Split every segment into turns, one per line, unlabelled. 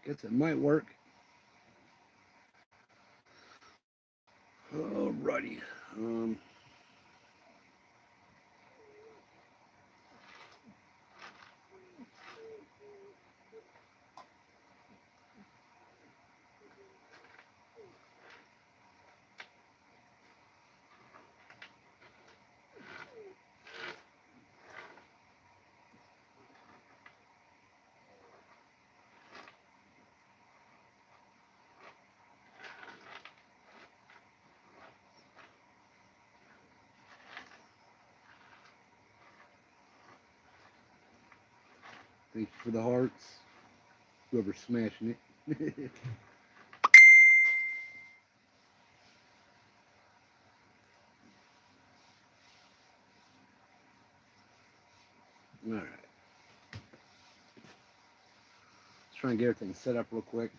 Guess it might work. Alrighty. Thank you for the hearts. Whoever's smashing it. All right. Let's try and get everything set up real quick.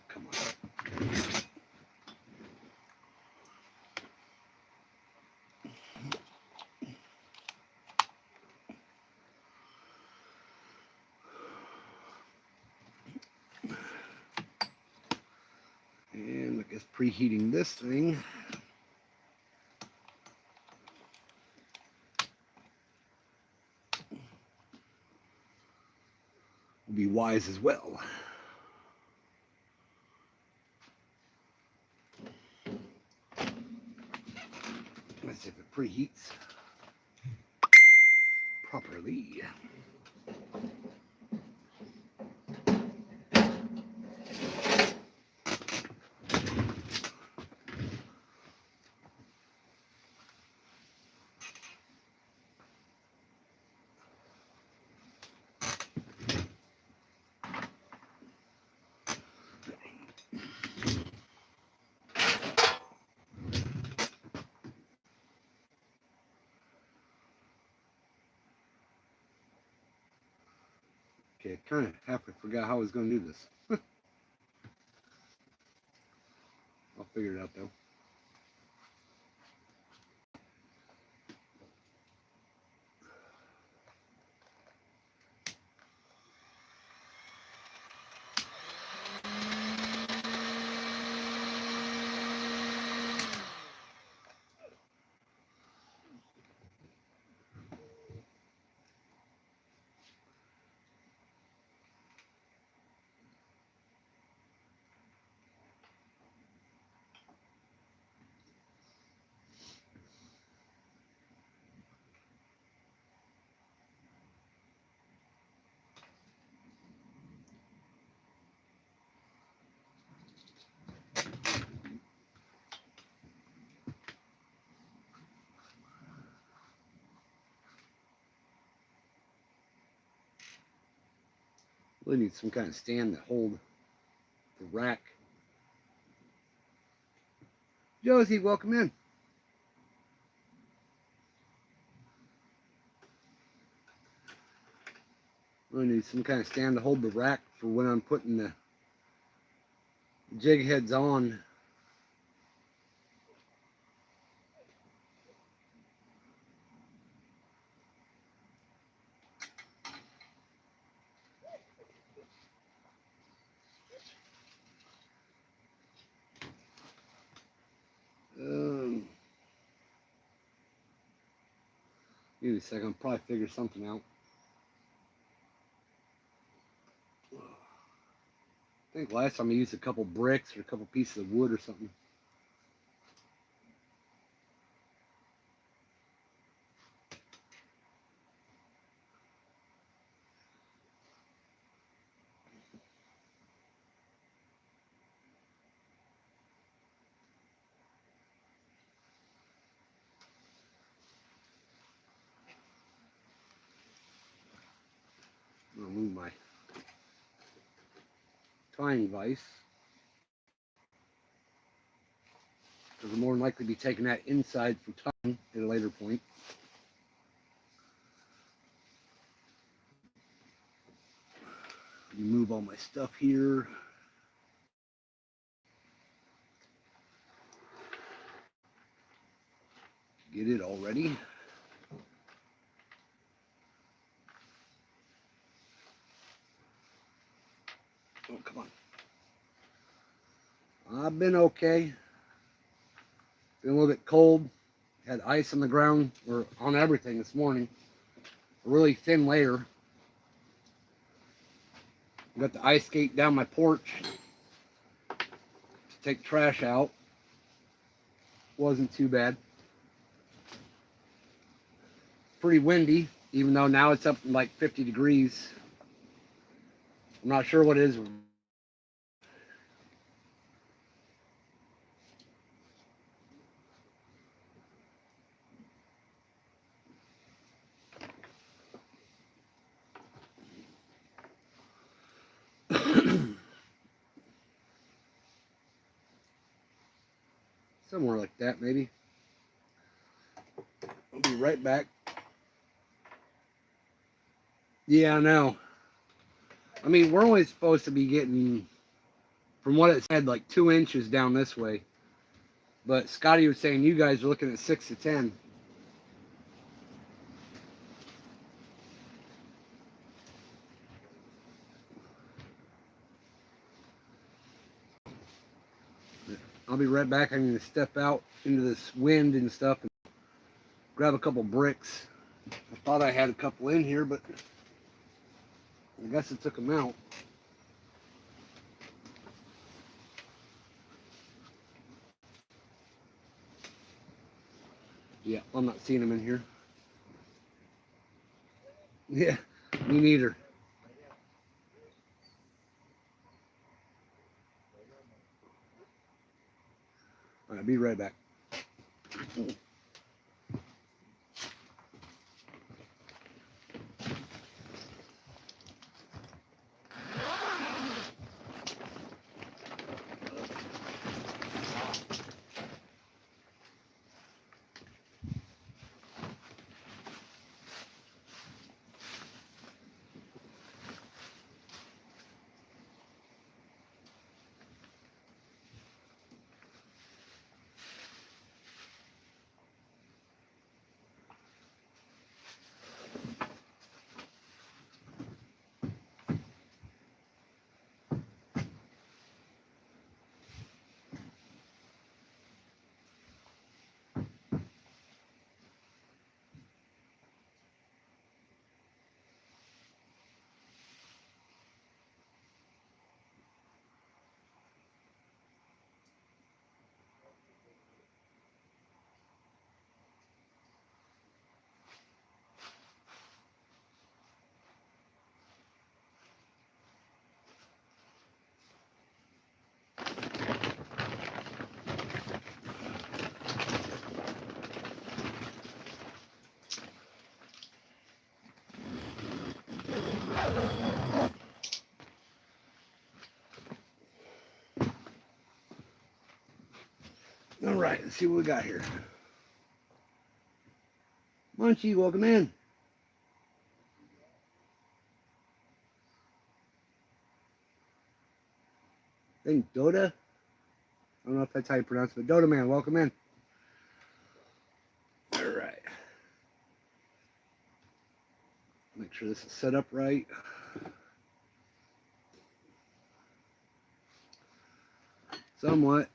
Come on. And I guess preheating this thing will be wise as well. Let's see if it preheats properly. Okay, kind of halfway forgot how I was going to do this. I'll figure it out though. Really need some kind of stand to hold the rack. Josie, welcome in. Really need some kind of stand to hold the rack for when I'm putting the jig heads on. Give me a second, I'll probably figure something out. I think last time I used a couple bricks or a couple pieces of wood or something. move my tying vise, because I'm more than likely to be taking that inside for tying at a later point. Remove all my stuff here. Get it all ready. Oh, come on. I've been okay. Been a little bit cold. Had ice on the ground, or on everything this morning. A really thin layer. Got the ice skate down my porch to take trash out. Wasn't too bad. Pretty windy, even though now it's up like 50 degrees. I'm not sure what it is. Somewhere like that, maybe. I'll be right back. Yeah, I know. I mean, we're only supposed to be getting, from what it said, like 2 inches down this way. But Scotty was saying you guys are looking at 6 to 10. I'll be right back. I'm going to step out into this wind and stuff and grab a couple bricks. I thought I had a couple in here, but I guess I took them out. Yeah, I'm not seeing them in here. Yeah, me neither. All right, be right back. All right, let's see what we got here. Munchie, welcome in. I think Dota. I don't know if that's how you pronounce it, but Dota Man, welcome in. All right. Make sure this is set up right. Somewhat.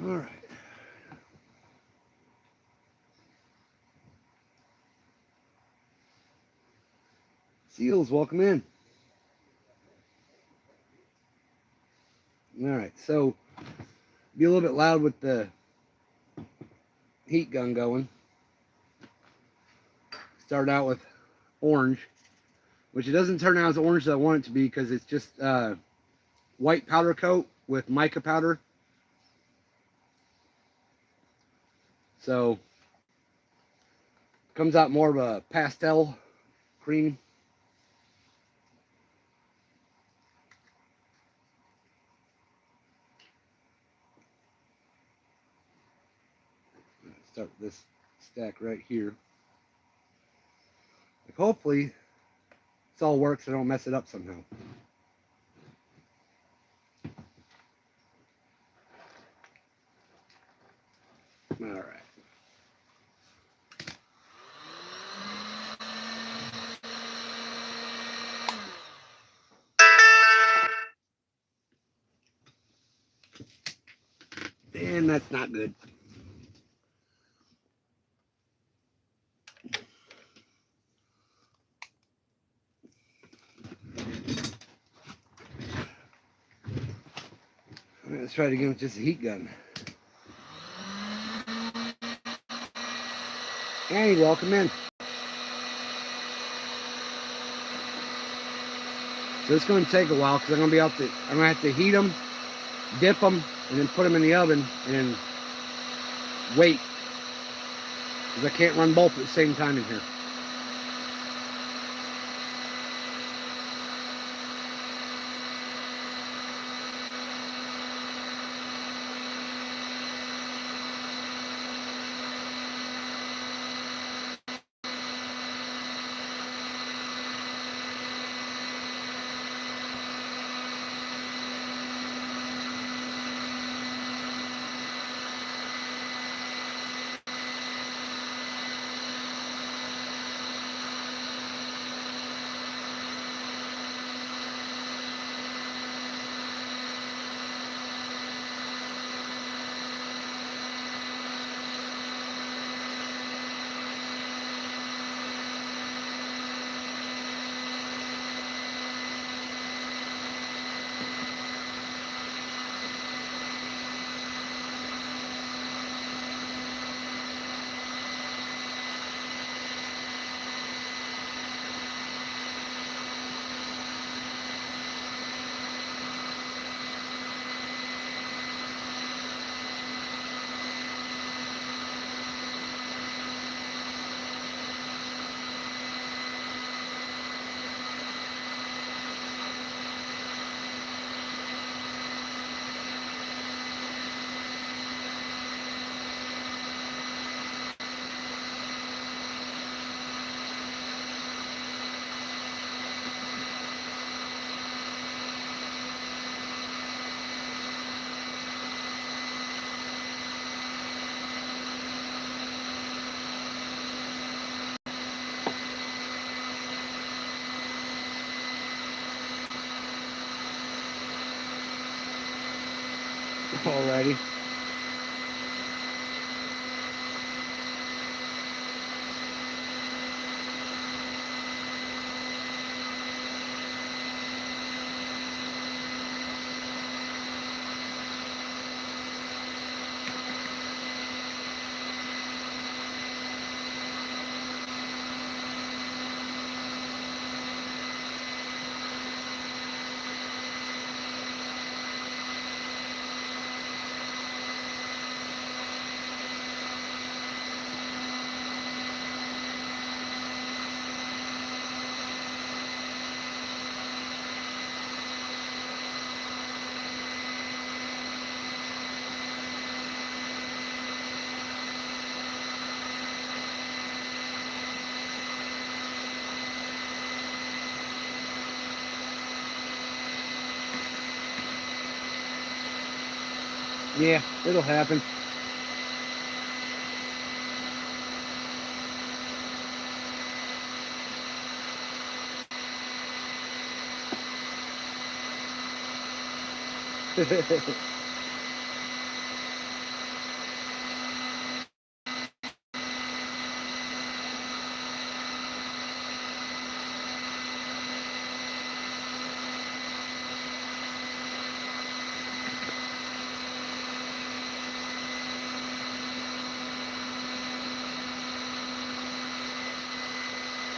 All right. Seals, welcome in. All right, so be a little bit loud with the heat gun going. Start out with orange, which it doesn't turn out as orange as I want it to be because it's just white powder coat with mica powder. So comes out more of a pastel cream. Start this stack right here. Like hopefully this all works. I don't mess it up somehow. All right. And that's not good. All right, let's try it again with just a heat gun. Hey, welcome in. So it's going to take a while because I'm going to have to heat them, dip them, and then put them in the oven and then wait because I can't run both at the same time in here. Alrighty. Yeah, it'll happen.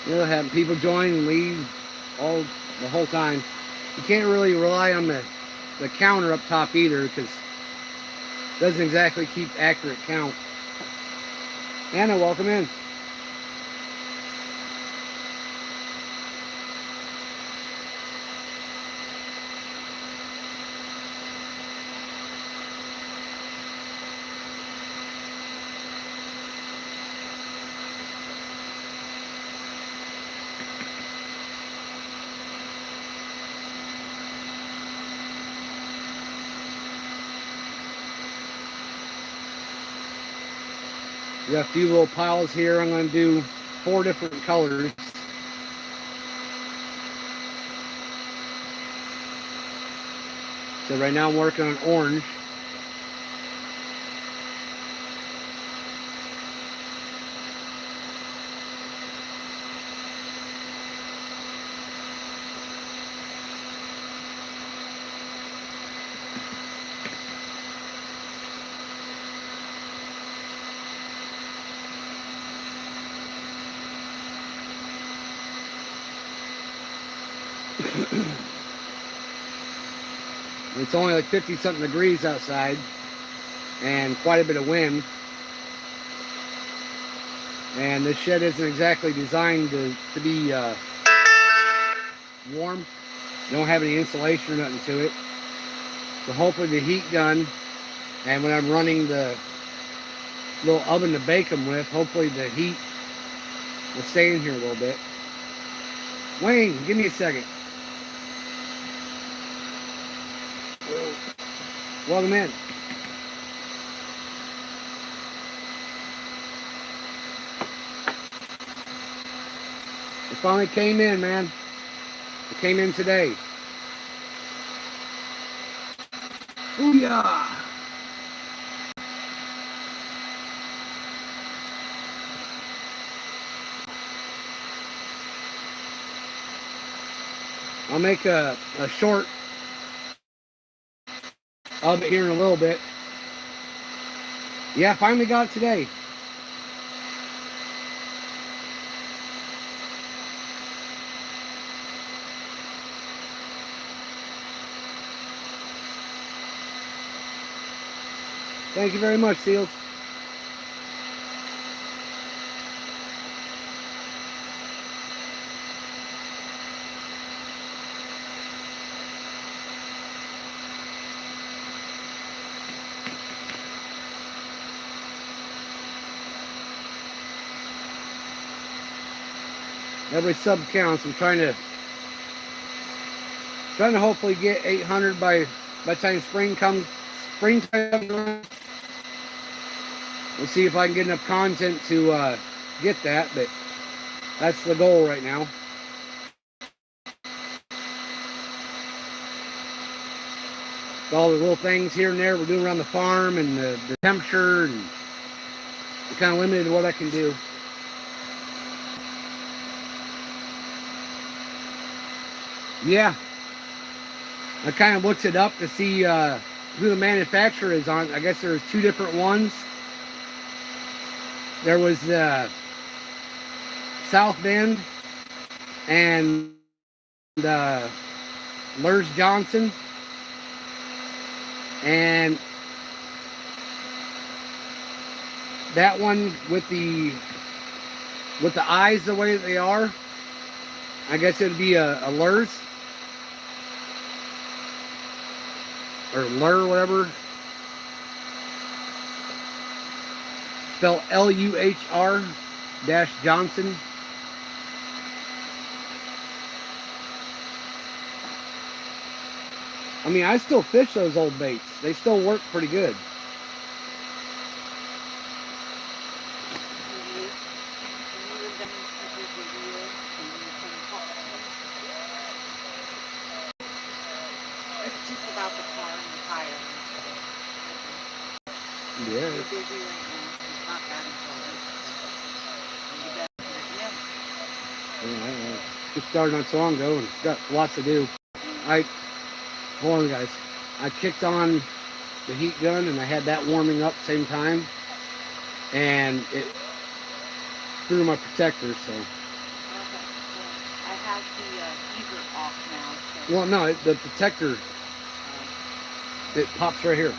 You know, having people join and leave all the whole time. You can't really rely on the counter up top either, because it doesn't exactly keep accurate count. Anna, welcome in. We got a few little piles here. I'm going to do 4 different colors. So right now I'm working on orange. It's only like 50 something degrees outside and quite a bit of wind. And this shed isn't exactly designed to be warm. Don't have any insulation or nothing to it. So hopefully the heat gun, and when I'm running the little oven to bake them with, hopefully the heat will stay in here a little bit. Wayne, give me a second. Welcome in. It finally came in, man. It came in today. Booyah! I'll make a short of it here in a little bit. Yeah, finally got it today. Thank you very much, Seals. Every sub counts. I'm trying to hopefully get 800 by the time springtime comes around. We'll see if I can get enough content to get that, but that's the goal right now. All the little things here and there we're doing around the farm, and the temperature, and I'm kind of limited to what I can do. Yeah, I kind of looked it up to see who the manufacturer is on. I guess there's 2 different ones. There was South Bend and Lurs Johnson, and that one with the eyes the way that they are, I guess it would be a Lurs or Lur, whatever. Spell Luhr - Johnson. I mean, I still fish those old baits. They still work pretty good.
It's just about the car and the tire.
Yeah.
We're busy right now. It's not bad until this.
Yeah, just started not so long ago and got lots to do. Hold on, guys. I kicked on the heat gun and I had that warming up at the same time, and it threw my protector. So
Okay. has the heater off now. So,
Well, no, the protector, it pops right here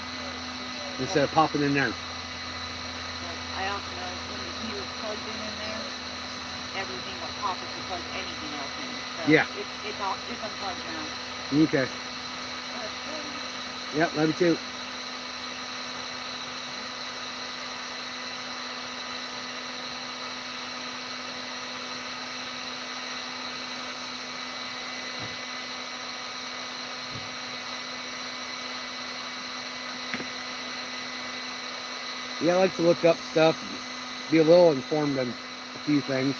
instead of popping in there.
but I also know when the heater's plugged in there, everything will pop if you plug anything else in. So
Yeah.
it's off. It's unplugged now.
Okay. Yep, love you too. Yeah, I like to look up stuff, be a little informed on a few things.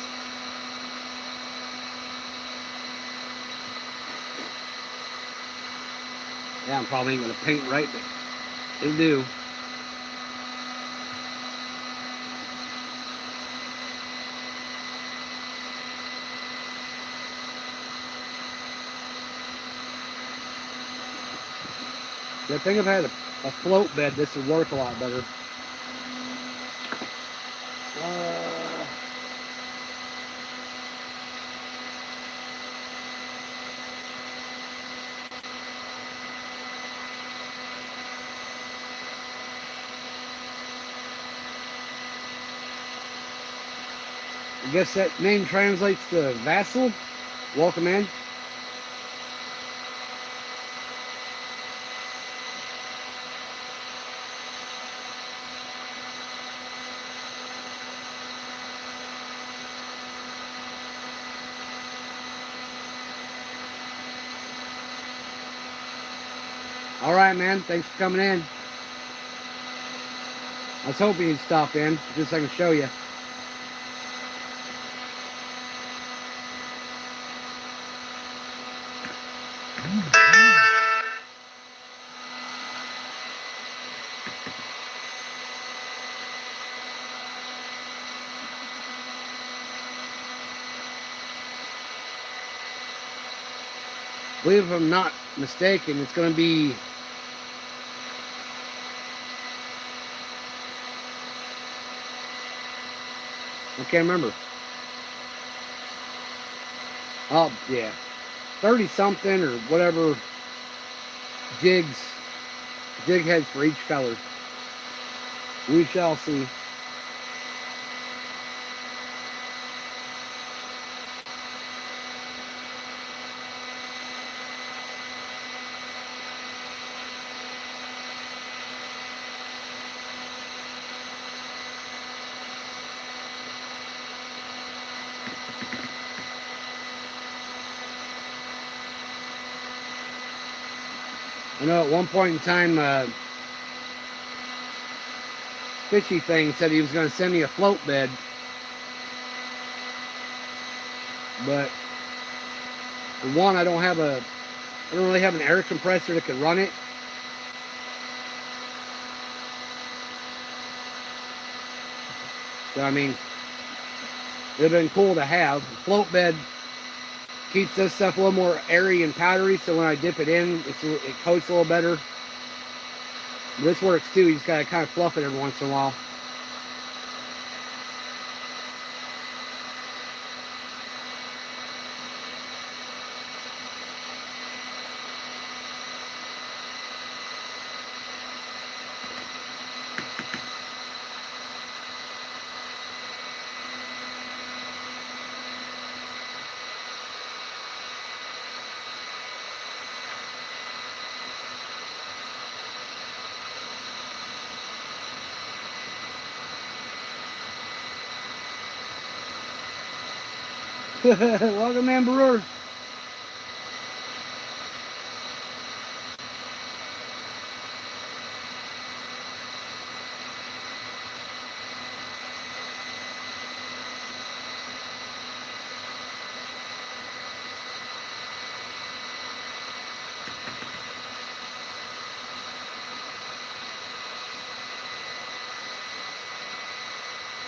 Yeah, I'm probably ain't gonna paint right, but it'll do. I think if I had a float bed, this would work a lot better. I guess that name translates to vassal. Welcome in. All right, man. Thanks for coming in. I was hoping you'd stop in just so I can show you. I believe if I'm not mistaken, it's going to be I can't remember. Oh, yeah. 30 something or whatever jig heads for each color. We shall see. I know at one point in time, Fishy Thing said he was going to send me a float bed, but for one, I don't really have an air compressor that could run it. So I mean, it'd have been cool to have. The float bed keeps this stuff a little more airy and powdery, so when I dip it in, it coats a little better. This works too. You just gotta kind of fluff it every once in a while. Welcome in, Brewer.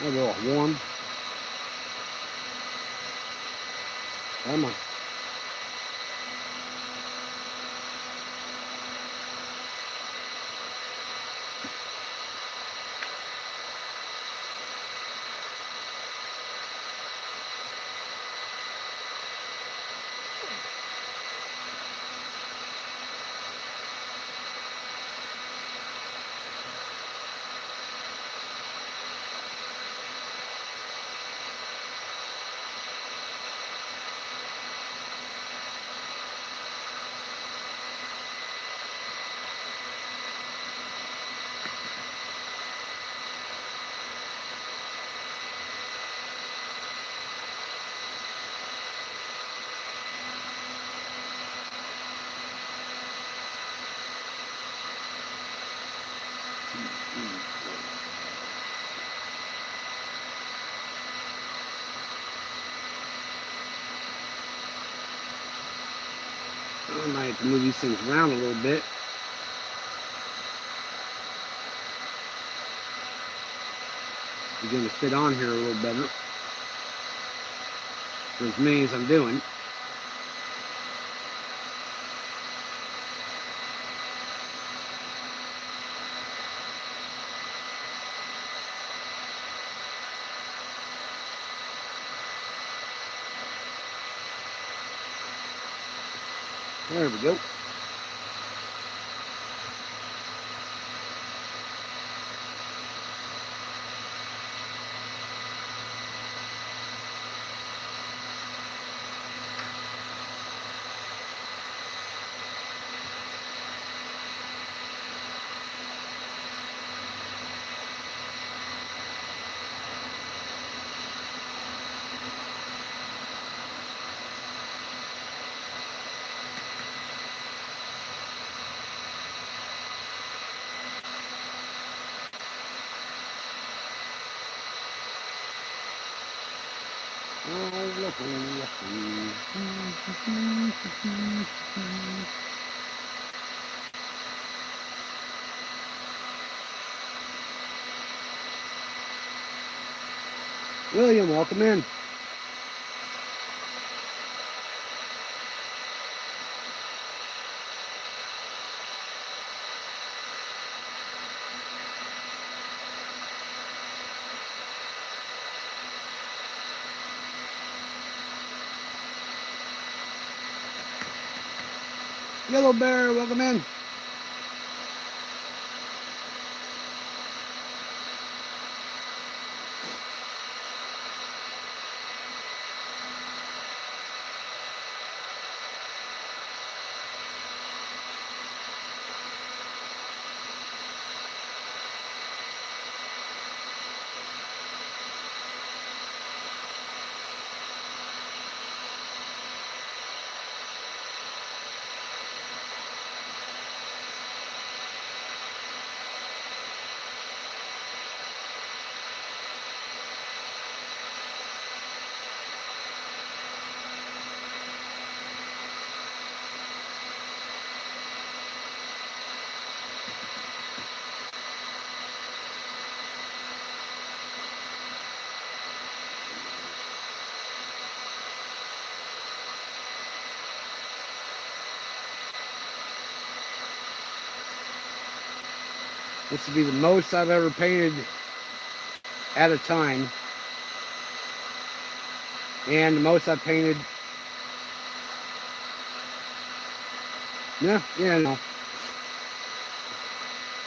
A little warm. Come on. I might have to move these things around a little bit. Begin to fit on here a little better. For as many as I'm doing. There we go. William, welcome in. Yellow Bear, welcome in. This would be the most I've ever painted at a time. And the most I've painted, no,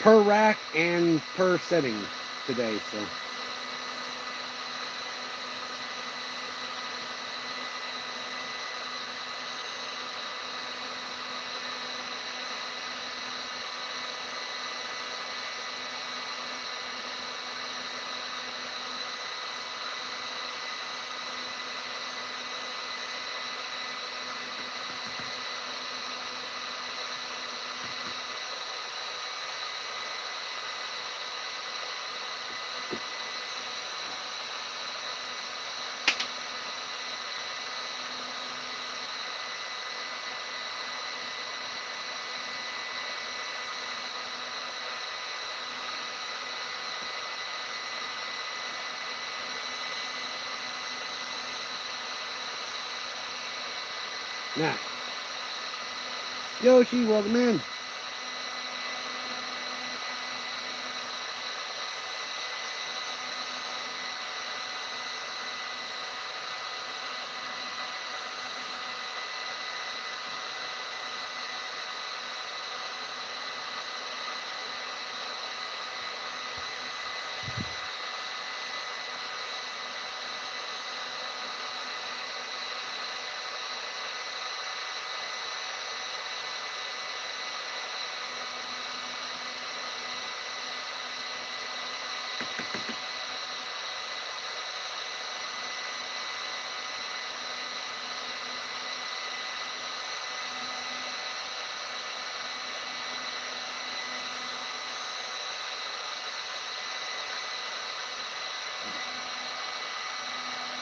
per rack and per setting today, so. Now, Yoshi, welcome in.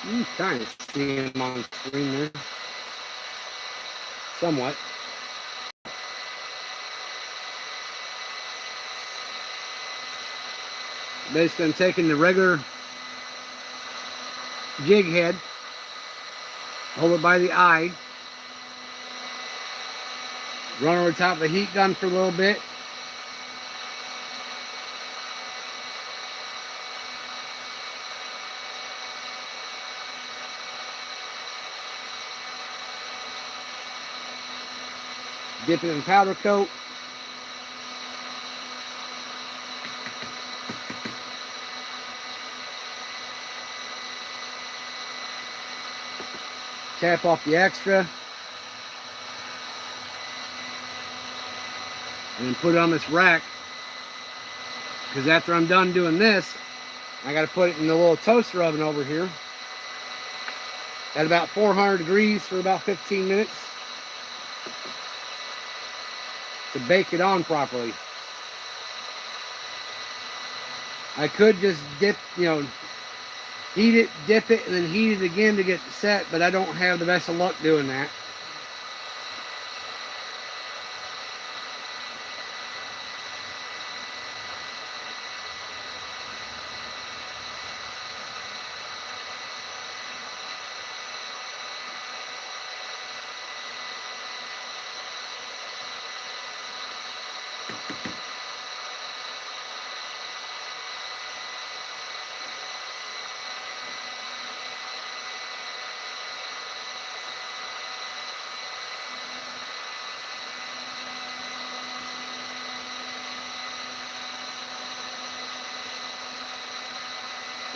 You kind of see him on screen there. Somewhat. Basically, I'm taking the regular jig head, hold it by the eye, run over top of the heat gun for a little bit. Dip it in powder coat. Tap off the extra. And then put it on this rack. Because after I'm done doing this, I got to put it in the little toaster oven over here at about 400 degrees for about 15 minutes to bake it on properly. I could just dip, heat it, dip it, and then heat it again to get set, but I don't have the best of luck doing that.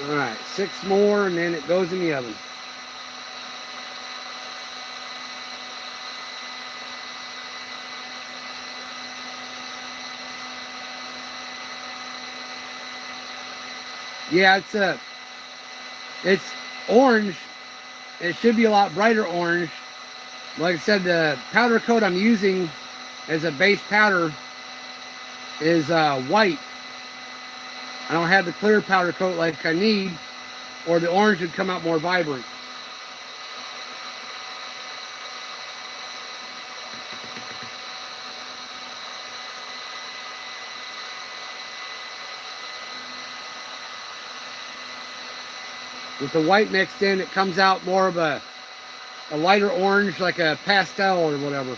Alright, 6 more and then it goes in the oven. Yeah, it's orange. It should be a lot brighter orange. Like I said, the powder coat I'm using as a base powder is white. I don't have the clear powder coat like I need, or the orange would come out more vibrant. With the white mixed in, it comes out more of a lighter orange, like a pastel or whatever.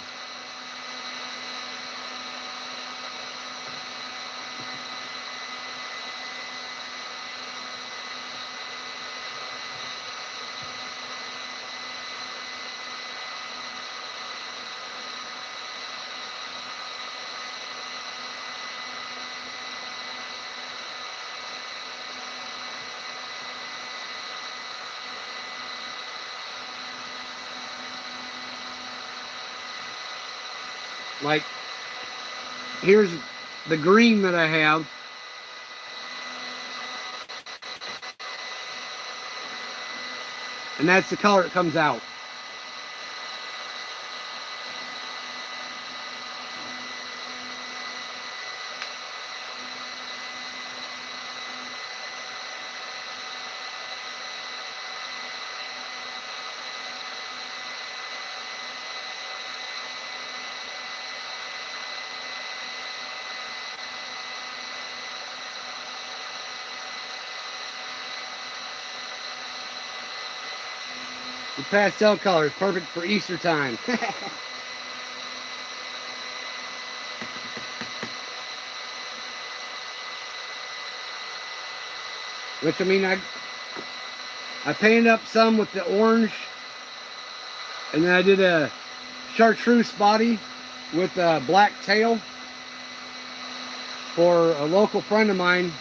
Like, here's the green that I have. And that's the color it comes out. The pastel color is perfect for Easter time. Which, I mean, I painted up some with the orange, and then I did a chartreuse body with a black tail for a local friend of mine,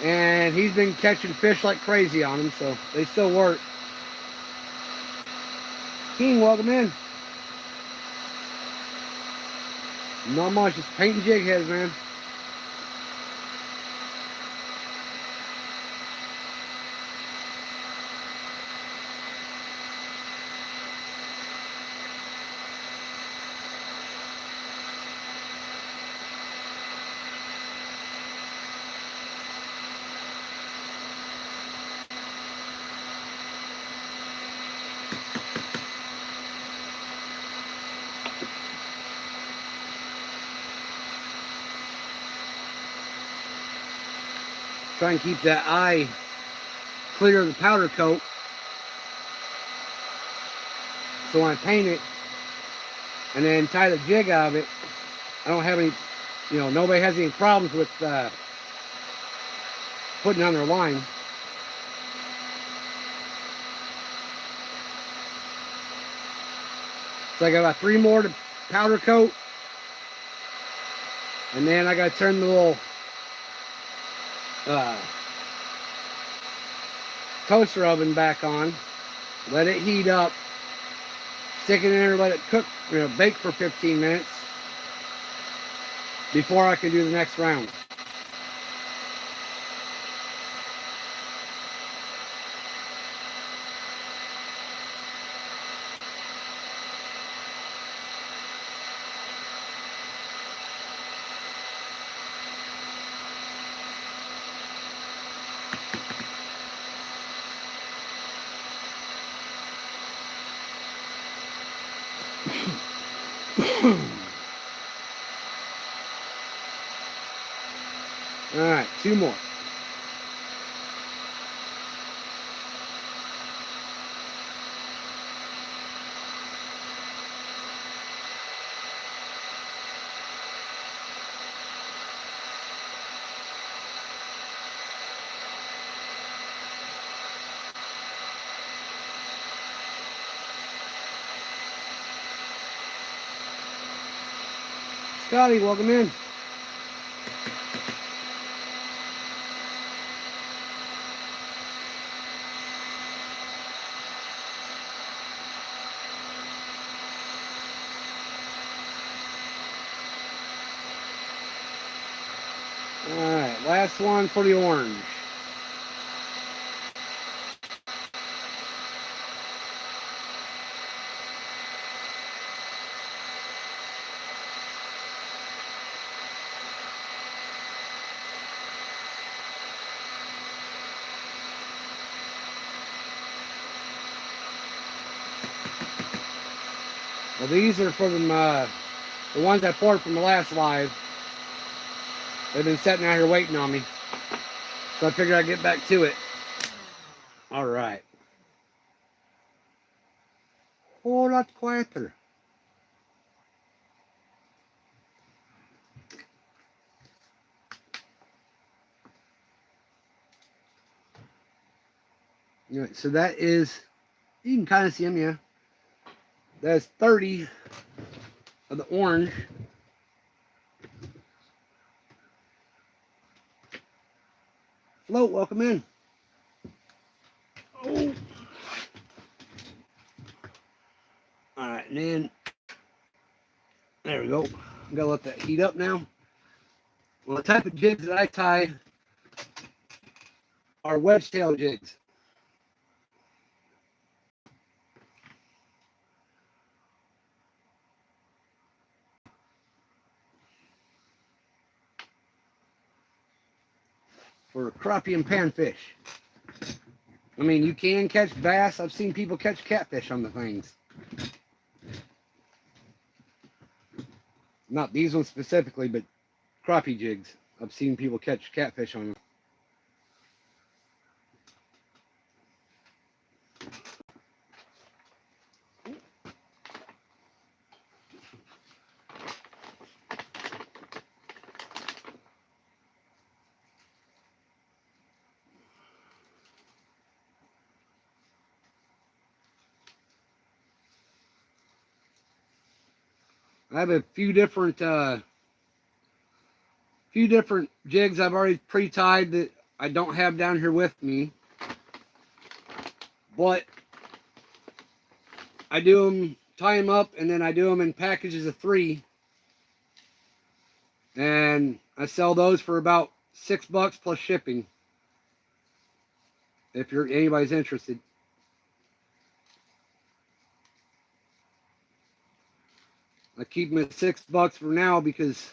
and he's been catching fish like crazy on them, so they still work. King, welcome in. Not much, just painting jig heads, man. try and keep that eye clear of the powder coat. So when I paint it and then tie the jig out of it, I don't have any, nobody has any problems with putting on their line. So I got about 3 more to powder coat. And then I got to turn the little toaster oven back on. Let it heat up. Stick it in there, let it cook, bake for 15 minutes before I can do the next round. All right, 2 more. Scotty, welcome in. Alright, last one for the orange. Well, these are for them, the ones I poured from the last live. They've been sitting out here waiting on me. So I figured I'd get back to it. All right. A whole lot quieter. All right, so that is, you can kind of see them, yeah. That's 30 of the orange. Float, welcome in. Oh. All right, and then, there we go. I'm gonna let that heat up now. Well, the type of jigs that I tie are wedge tail jigs. For crappie and panfish. I mean, you can catch bass. I've seen people catch catfish on the things. Not these ones specifically, but crappie jigs. I've seen people catch catfish on them. I have a few different jigs I've already pre-tied that I don't have down here with me, but I do them, tie them up, and then I do them in packages of 3, and I sell those for about $6 plus shipping. If anybody's interested. I keep them at $6 for now because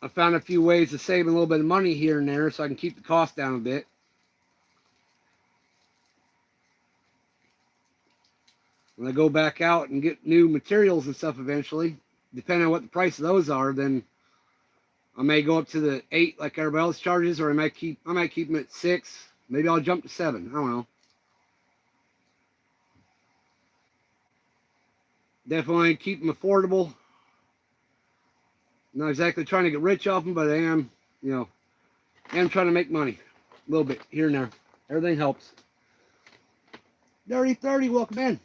I found a few ways to save a little bit of money here and there so I can keep the cost down a bit. When I go back out and get new materials and stuff eventually, depending on what the price of those are, then I may go up to the 8 like everybody else charges, or I might keep them at 6. Maybe I'll jump to 7. I don't know. Definitely keep them affordable. Not exactly trying to get rich off them, but I am, I am trying to make money. A little bit here and there. Everything helps. Dirty 30, welcome in.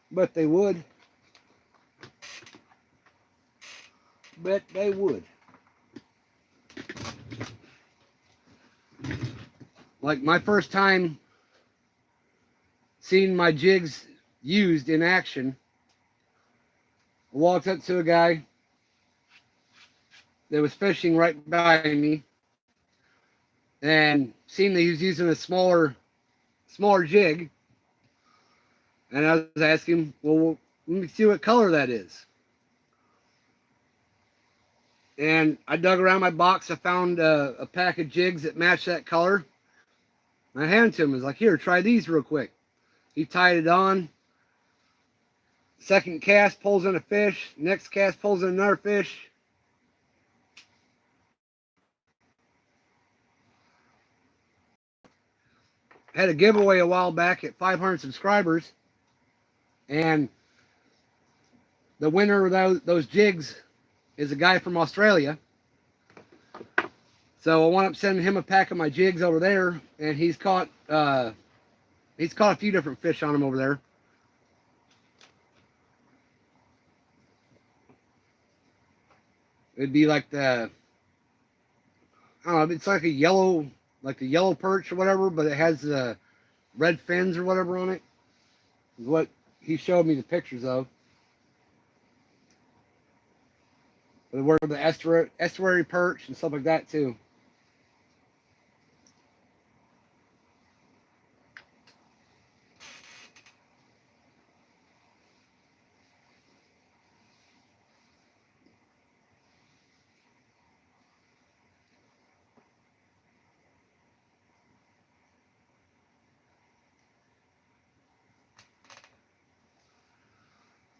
But they would. Bet they would. Like my first time seeing my jigs used in action, I walked up to a guy that was fishing right by me and seen that he was using a smaller jig. And I was asking him, well, let me see what color that is. And I dug around my box. I found a pack of jigs that matched that color. And I handed it to him. I was like, here, try these real quick. He tied it on. Second cast, pulls in a fish. Next cast, pulls in another fish. Had a giveaway a while back at 500 subscribers. And the winner of those jigs is a guy from Australia. So I wound up sending him a pack of my jigs over there, and he's caught a few different fish on them over there. It'd be like I don't know, it's like a yellow perch or whatever, but it has red fins or whatever on it. Is what he showed me the pictures of. But it worked with the estuary perch and stuff like that too.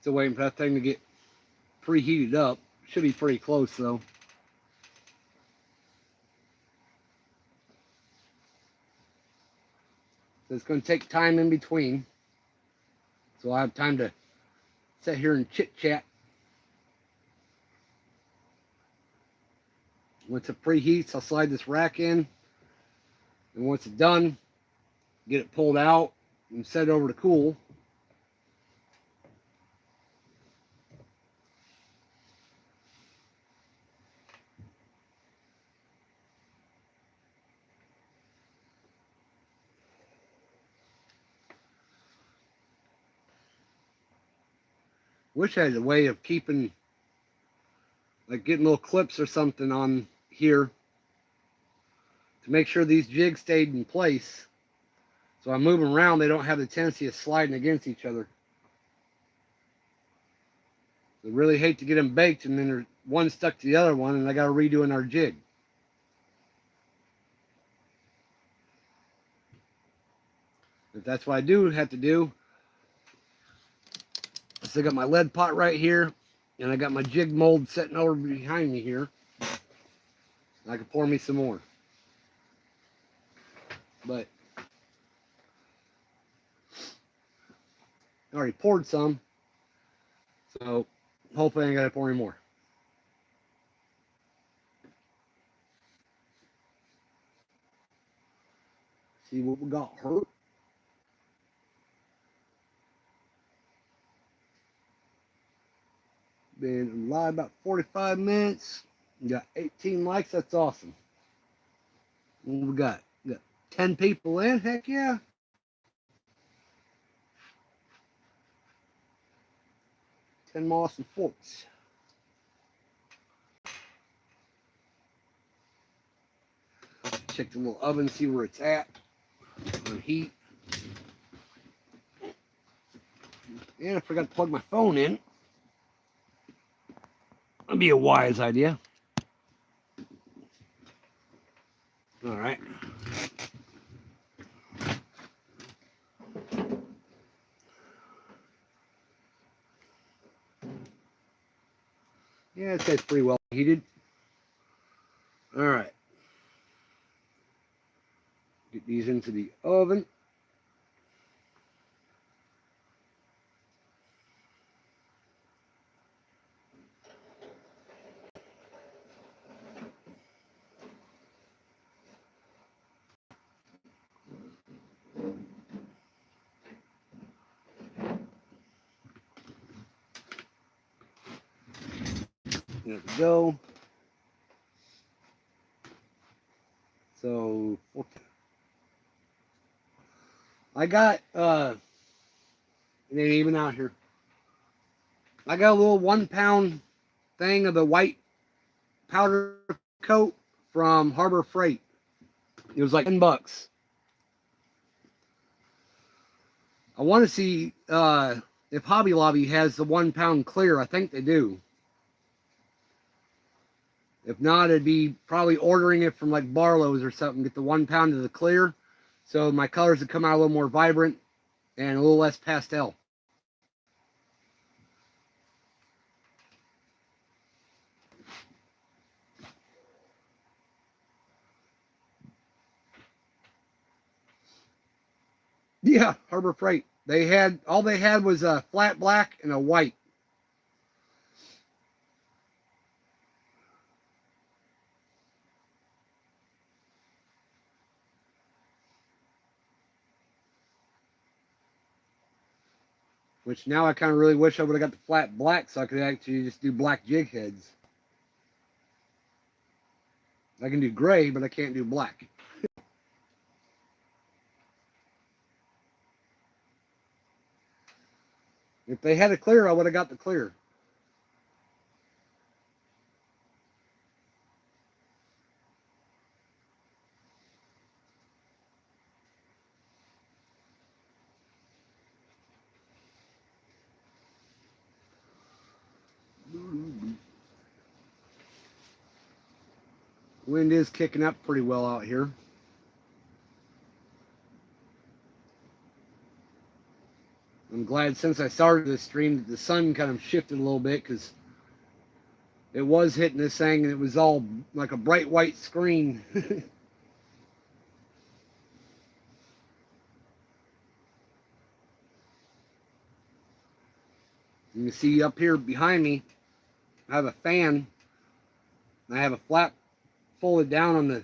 Still waiting for that thing to get preheated up. Should be pretty close though. So it's going to take time in between. So I have time to sit here and chit chat. Once it preheats, I'll slide this rack in. And once it's done, get it pulled out and set it over to cool. Wish I had a way of keeping, like getting little clips or something on here to make sure these jigs stayed in place. So I move them around, they don't have the tendency of sliding against each other. I really hate to get them baked and then there's one stuck to the other one and I got to redo another jig. If that's what I do have to do, I still got my lead pot right here and I got my jig mold sitting over behind me here. I can pour me some more. But I already poured some, so hopefully I ain't got to pour any more. See what we got hurt. Been live about 45 minutes. We got 18 likes. That's awesome. What we got? We got 10 people in. Heck yeah. Ten Moss and Forks. Check the little oven, see where it's at on heat. And I forgot to plug my phone in. That'd be a wise idea. All right. Yeah, it says pretty well heated. All right. Get these into the oven. There we go. So I got it ain't even out here. I got a little 1 pound thing of the white powder coat from Harbor Freight. It was like $10. I want to see if Hobby Lobby has the 1 pound clear. I think they do. If not, it'd be probably ordering it from like Barlow's or something. Get the 1 pound of the clear, so my colors would come out a little more vibrant and a little less pastel. Yeah, Harbor Freight. They had all they had was a flat black and a white. Which now I kind of really wish I would have got the flat black so I could actually just do black jig heads. I can do gray, but I can't do black. If they had a clear, I would have got the clear. Wind is kicking up pretty well out here. I'm glad since I started this stream that the sun kind of shifted a little bit because it was hitting this thing and it was all like a bright white screen. You can see up here behind me, I have a fan. I have a flap folded down on the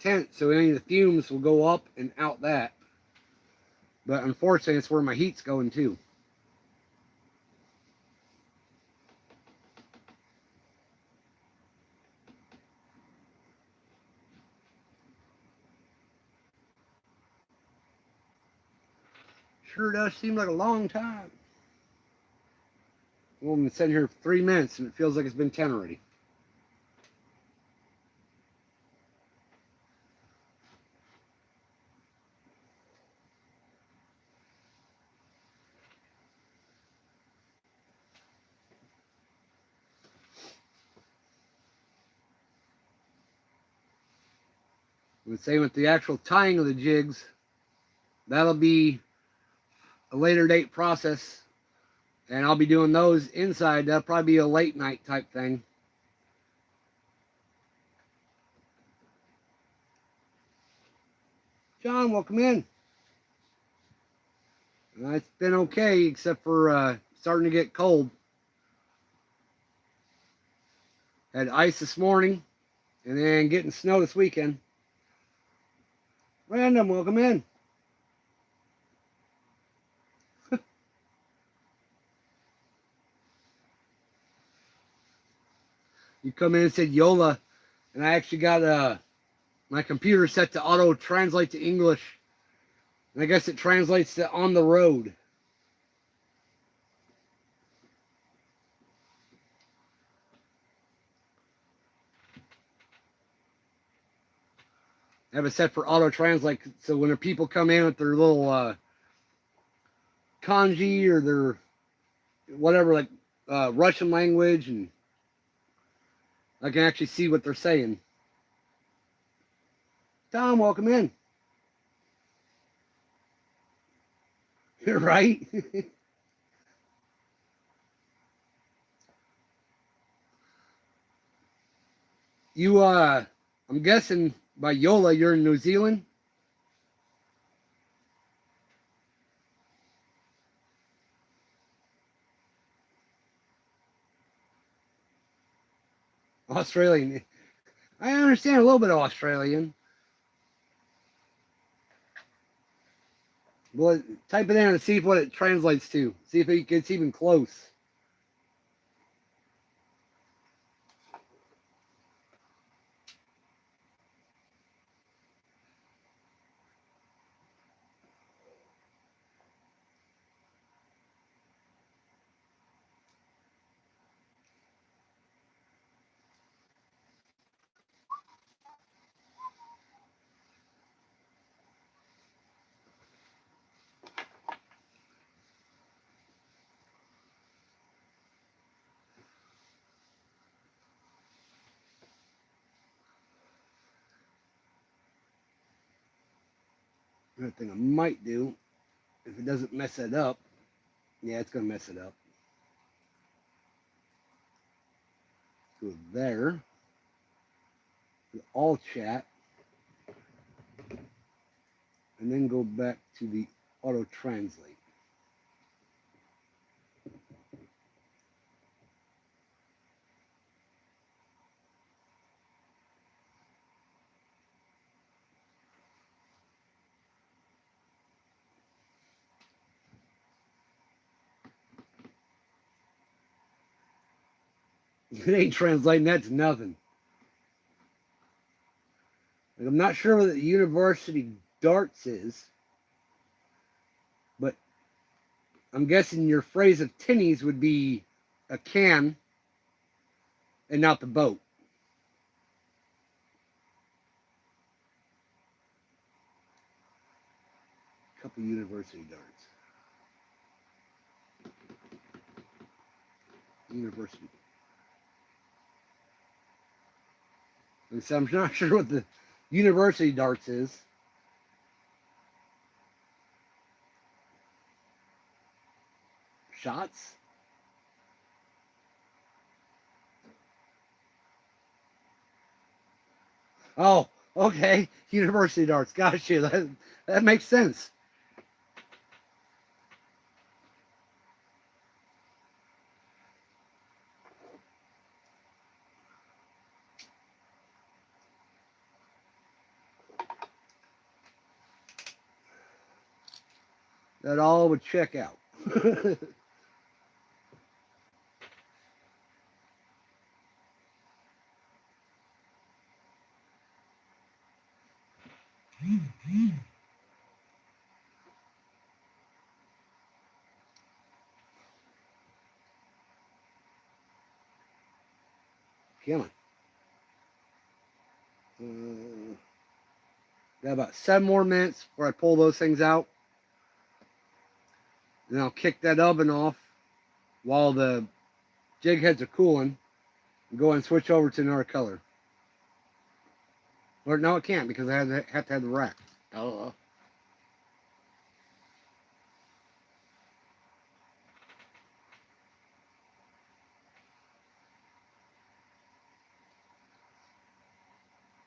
tent so any of the fumes will go up and out that. But unfortunately, it's where my heat's going too. Sure does seem like a long time. Well, I've been sitting here for 3 minutes and it feels like it's been 10 already. I would say with the actual tying of the jigs, that'll be a later date process. And I'll be doing those inside. That'll probably be a late night type thing. John, welcome in. It's been okay, except for starting to get cold. Had ice this morning, and then getting snow this weekend. Random, welcome in. You come in and said YOLA, and I actually got my computer set to auto translate to English. And I guess it translates to on the road. I have it set for auto translate, so when the people come in with their little kanji or their whatever, like Russian language, and I can actually see what they're saying. Tom, welcome in. You're right. You, I'm guessing by Yola, you're in New Zealand? Australian. I understand a little bit of Australian. Well, type it in and see what it translates to. See if it gets even close. Another thing I might do, if it doesn't mess it up, yeah, it's going to mess it up. Go there. All chat. And then go back to the auto translate. It ain't translating that to nothing. Like, I'm not sure what the university darts is, but I'm guessing your phrase of tinnies would be a can and not the boat. A couple university darts. University. And so I'm not sure what the university darts is. Shots? Oh, okay. University darts. Gotcha. That makes sense. That all would check out. Come on. Got about 7 more minutes before I pull those things out. Then I'll kick that oven off while the jig heads are cooling and go and switch over to another color. Or no, it can't because I have to have the rack. Oh.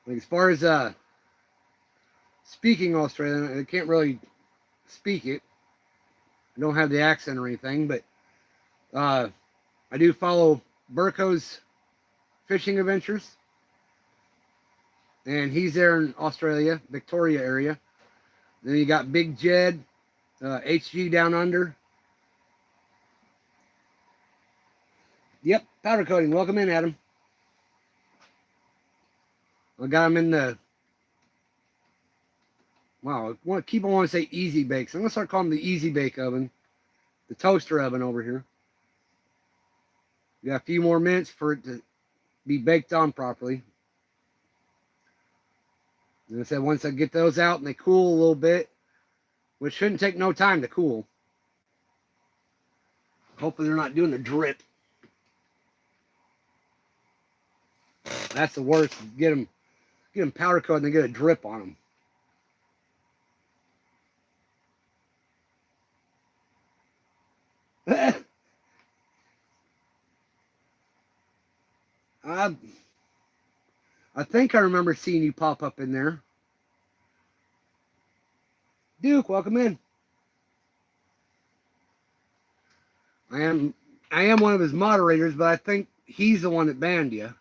Like as far as speaking Australian, I can't really speak it. I don't have the accent or anything, but I do follow Burko's fishing adventures, and he's there in Australia, Victoria area. Then you got Big Jed, HG Down Under. Yep, powder coating. Welcome in, Adam. I got him in the. Wow, I want to keep on wanting to say easy bakes. I'm gonna start calling them the easy bake oven, the toaster oven over here. You got a few more minutes for it to be baked on properly. And I said once I get those out and they cool a little bit, which shouldn't take no time to cool. Hopefully they're not doing the drip. That's the worst. Get them powder coated and they get a drip on them. I think I remember seeing you pop up in there. Duke, welcome in. I am one of his moderators, but I think he's the one that banned you.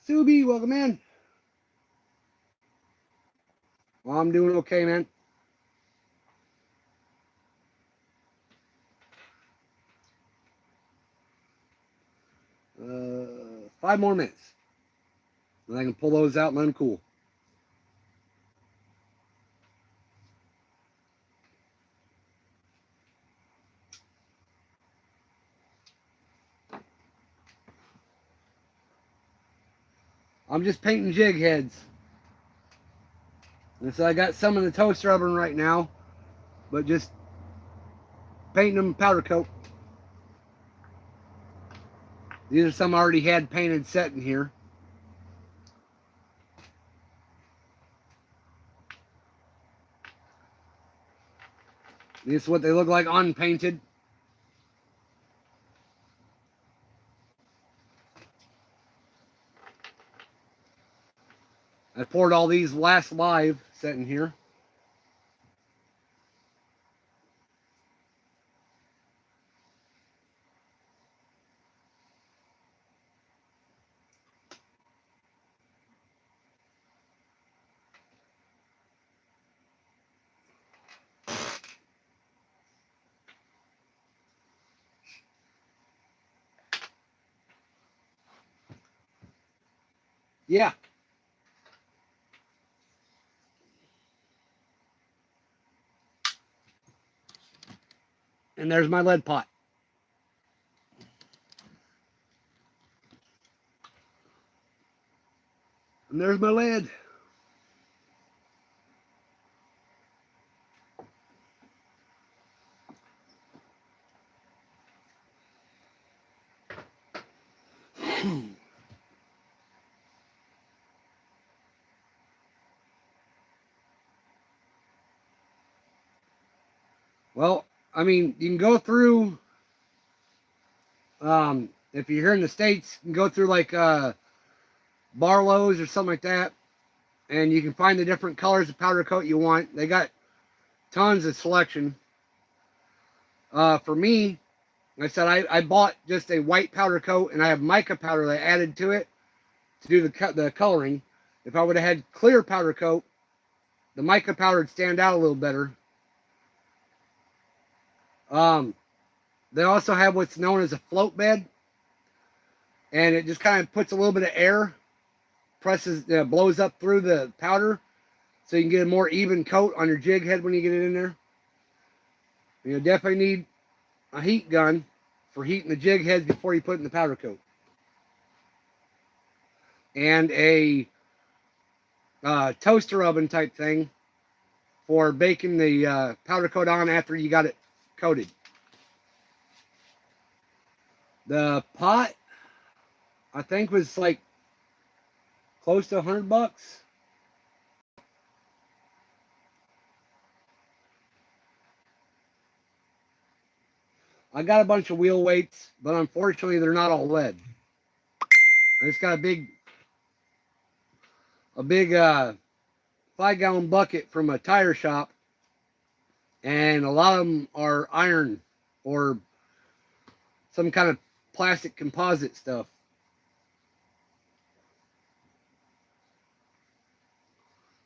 Subi, welcome in. Well, I'm doing okay, man. Uh, 5 more minutes. And I can pull those out and let them cool. I'm just painting jig heads. And so I got some in the toaster oven right now, but just painting them powder coat. These are some I already had painted set in here. This is what they look like unpainted. I poured all these last live set in here. Yeah. And there's my lead pot. And there's my lead. Well, I mean, you can go through, if you're here in the States, you can go through like Barlow's or something like that, and you can find the different colors of powder coat you want. They got tons of selection. For me, like I said, I bought just a white powder coat, and I have mica powder that I added to it to do the coloring. If I would have had clear powder coat, the mica powder would stand out a little better. They also have what's known as a float bed, and it just kind of puts a little bit of air, blows up through the powder, so you can get a more even coat on your jig head when you get it in there. You definitely need a heat gun for heating the jig heads before you put it in the powder coat, and a toaster oven type thing for baking the powder coat on after you got it coated. The pot, I think, was like close to $100. I got a bunch of wheel weights, but unfortunately they're not all lead. I just got a big 5-gallon bucket from a tire shop, and a lot of them are iron or some kind of plastic composite stuff.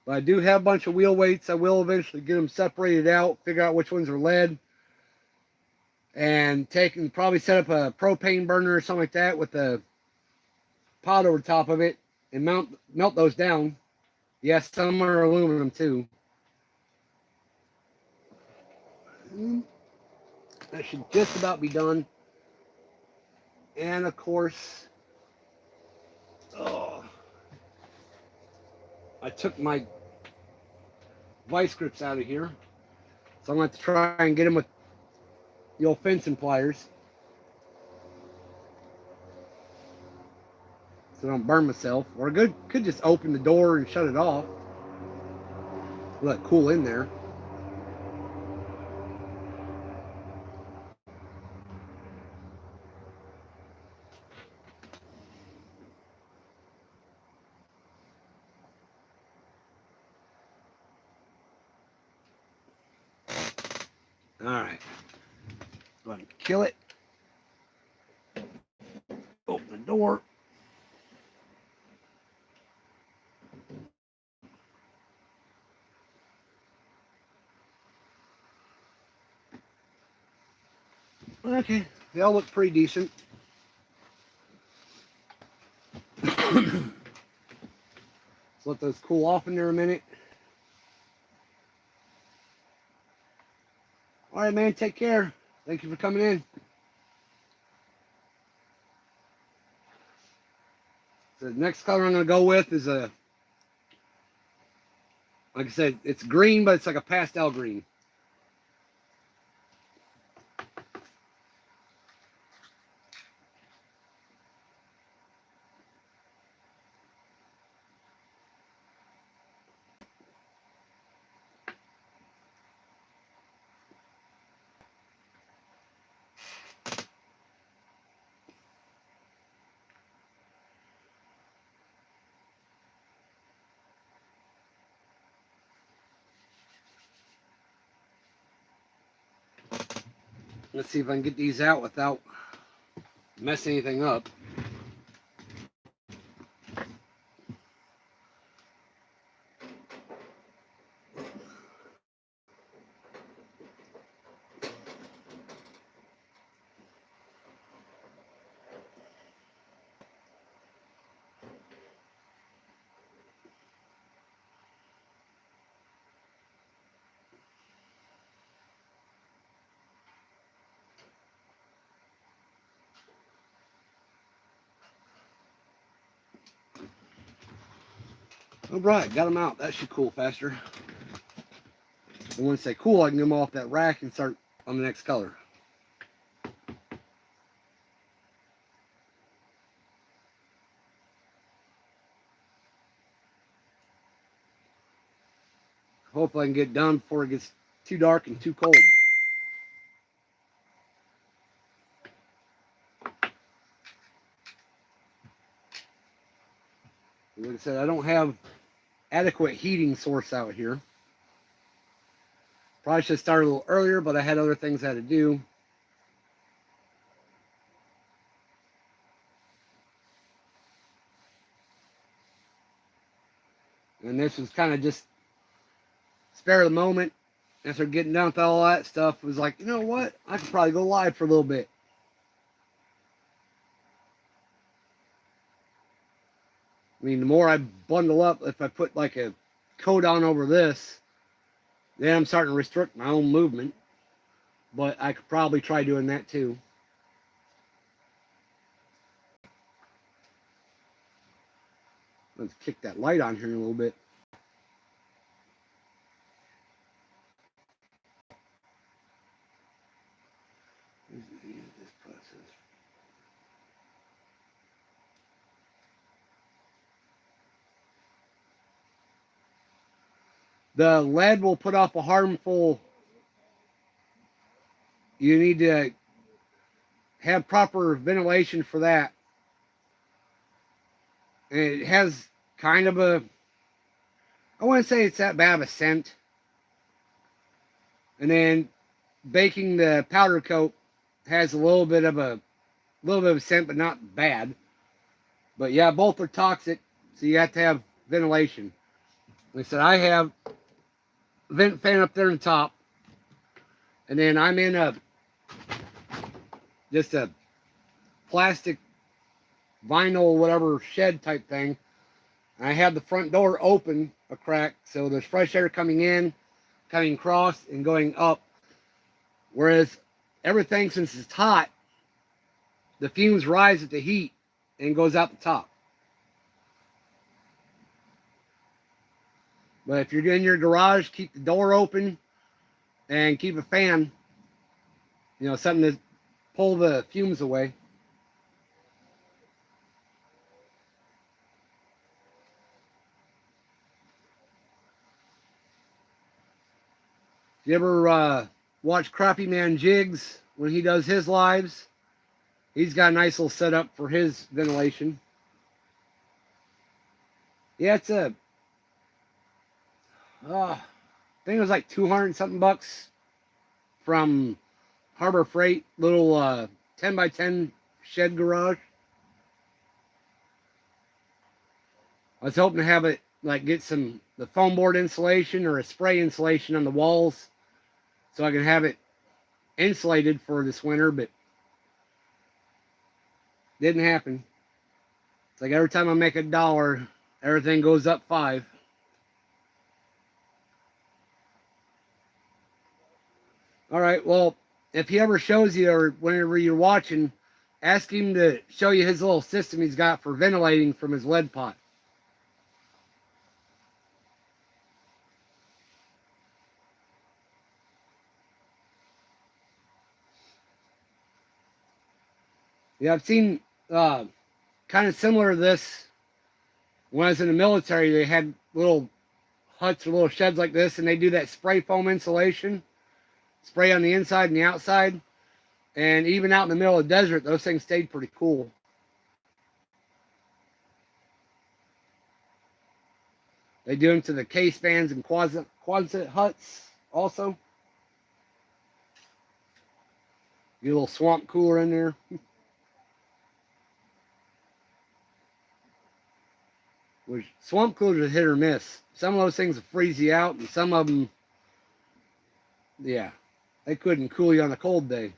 But I do have a bunch of wheel weights. I will eventually get them separated out, figure out which ones are lead, and probably set up a propane burner or something like that with a pot over top of it and melt those down. Yes, some are aluminum too. That should just about be done. And of course, I took my vice grips out of here, so I'm going to have to try and get them with the old fencing pliers. so I don't burn myself. Or I could just open the door and shut it off. Let it cool in there. Alright. Go ahead and kill it. Open the door. Okay, they all look pretty decent. Let's let those cool off in there a minute. Alright, man, take care. Thank you for coming in. The next color I'm going to go with is like I said, it's green, but it's like a pastel green. Let's see if I can get these out without messing anything up. Alright, got them out. That should cool faster. And once they cool, I can get them off that rack and start on the next color. Hopefully I can get done before it gets too dark and too cold. Like I said, I don't have adequate heating source out here. Probably should have started a little earlier, but I had other things I had to do. And this was kind of just spare of the moment. After getting done with all that stuff, it was like, you know what? I could probably go live for a little bit. I mean, the more I bundle up, if I put like a coat on over this, then I'm starting to restrict my own movement. But I could probably try doing that too. Let's kick that light on here a little bit. The lead will put off a harmful. You need to have proper ventilation for that. And it has kind of a, I wouldn't say it's that bad of a scent. And then baking the powder coat has a little bit of a scent, but not bad. But yeah, both are toxic, so you have to have ventilation. Like I said, I have a vent fan up there on the top, and then I'm in just a plastic vinyl whatever shed type thing. And I have the front door open a crack, so there's fresh air coming in, coming across, and going up. Whereas everything, since it's hot, the fumes rise at the heat and goes out the top. But if you're in your garage, keep the door open and keep a fan, something to pull the fumes away. You ever watch Crappy Man Jigs when he does his lives? He's got a nice little setup for his ventilation. Yeah, it's a, I think it was like 200 something bucks from Harbor Freight, little 10 by 10 shed garage. I was hoping to have it like get the foam board insulation or a spray insulation on the walls so I can have it insulated for this winter, but didn't happen. It's like every time I make $1, everything goes up 5. All right, well, if he ever shows you or whenever you're watching, ask him to show you his little system he's got for ventilating from his lead pot. Yeah, I've seen kind of similar to this when I was in the military. They had little huts or little sheds like this, and they do that spray foam insulation, spray on the inside and the outside. And even out in the middle of the desert, those things stayed pretty cool. They do them to the K-spans and Quonset huts also. Get a little swamp cooler in there. Which swamp coolers are hit or miss. Some of those things will freeze you out, and some of them, yeah, they couldn't cool you on a cold day.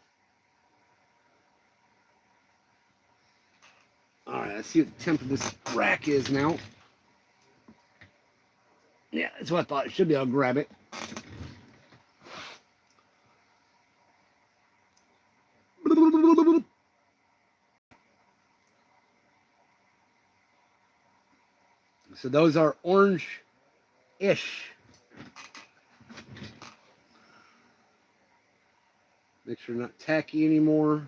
All right, let's see what the temp of this rack is now. Yeah, that's what I thought. It should be able to grab it. So those are orange-ish. Make sure they're not tacky anymore.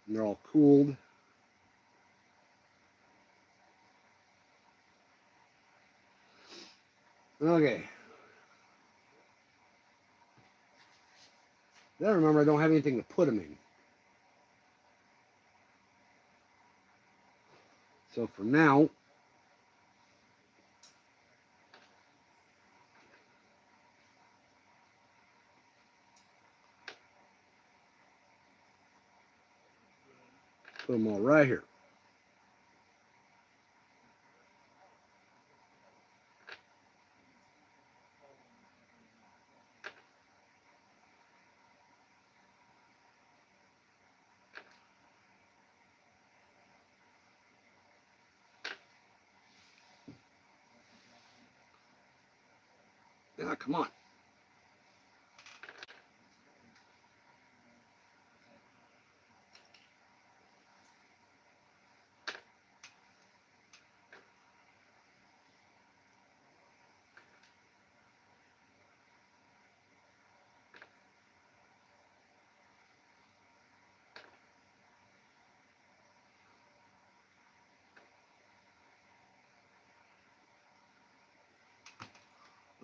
And they're all cooled. Okay. Then I remember I don't have anything to put them in. So for now, put them all right here. Now, come on.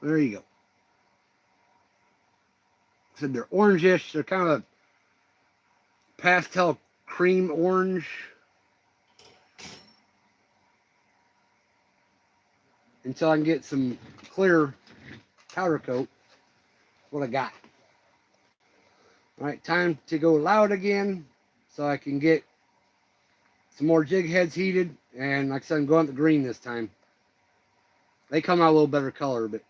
There you go. I said they're orangish. They're kind of pastel cream orange. Until I can get some clear powder coat. That's what I got. All right, time to go loud again so I can get some more jig heads heated. And like I said, I'm going with the green this time. They come out a little better color, but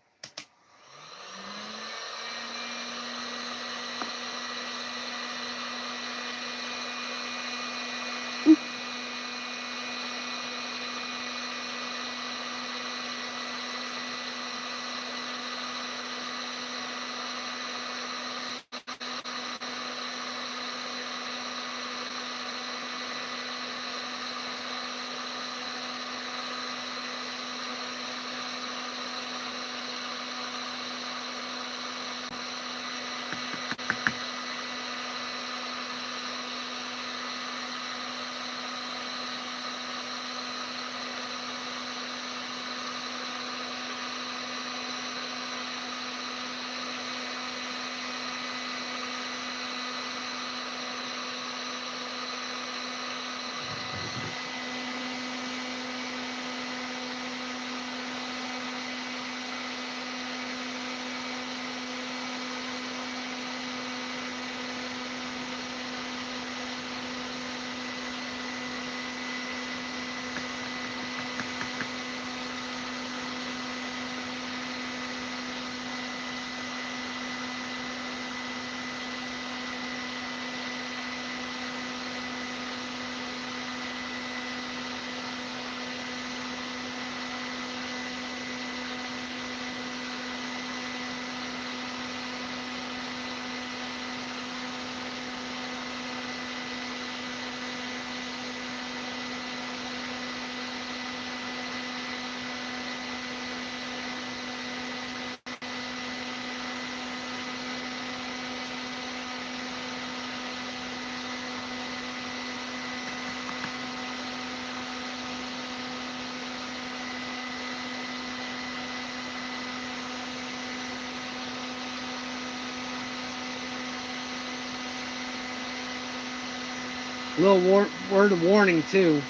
Little word of warning too.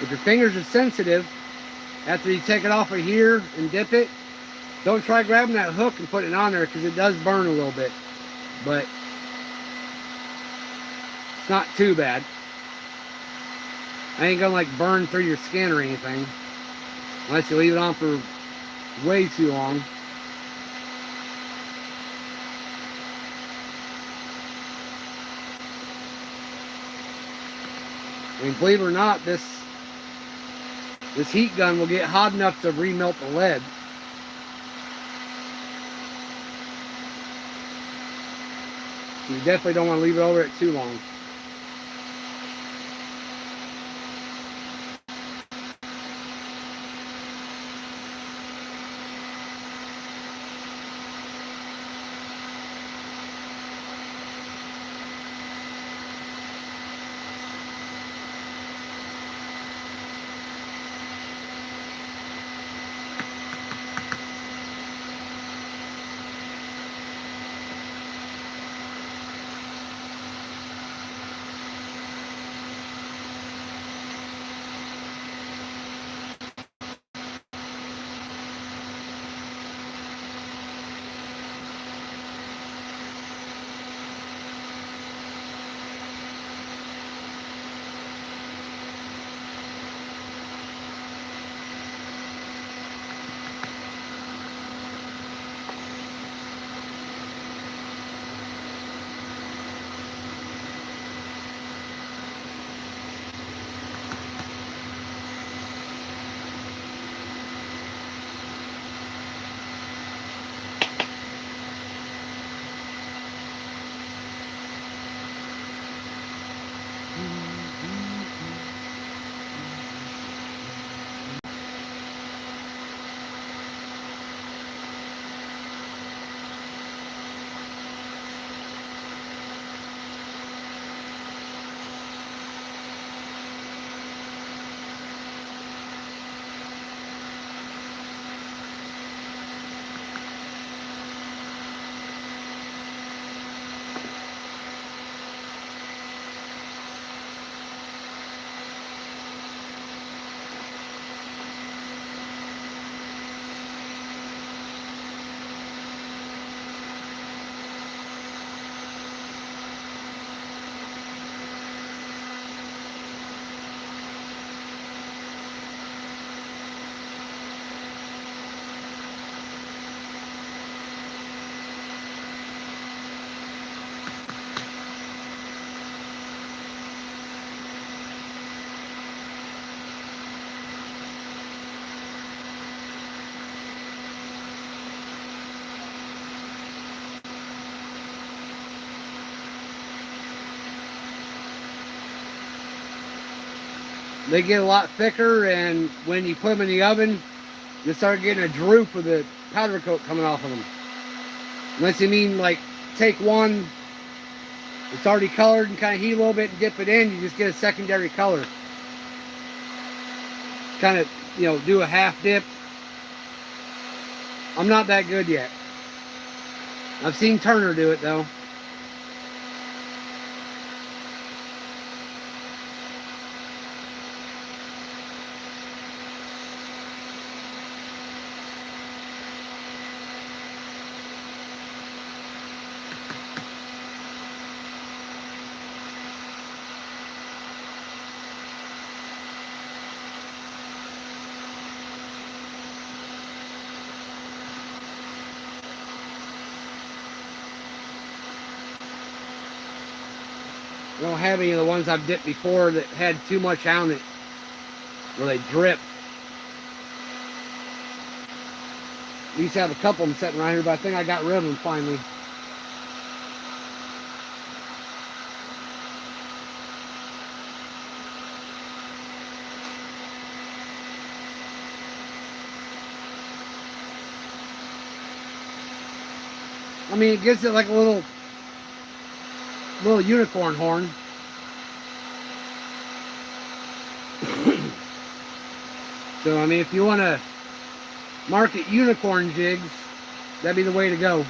If your fingers are sensitive, after you take it off of here and dip it, don't try grabbing that hook and putting it on there because it does burn a little bit. But it's not too bad. I ain't gonna like burn through your skin or anything. Unless you leave it on for way too long. I mean, believe it or not, this heat gun will get hot enough to remelt the lead. So you definitely don't want to leave it over it too long. They get a lot thicker, and when you put them in the oven, you start getting a droop of the powder coat coming off of them. Unless you mean like take one, it's already colored and kind of heat a little bit and dip it in, you just get a secondary color. Kind of, you know, do a half dip. I'm not that good yet. I've seen Turner do it though. I don't have any of the ones I've dipped before that had too much on it, where they drip. I used to have a couple of them sitting right here, but I think I got rid of them finally. I mean, it gives it like a little unicorn horn. So, I mean, if you want to market unicorn jigs, that'd be the way to go.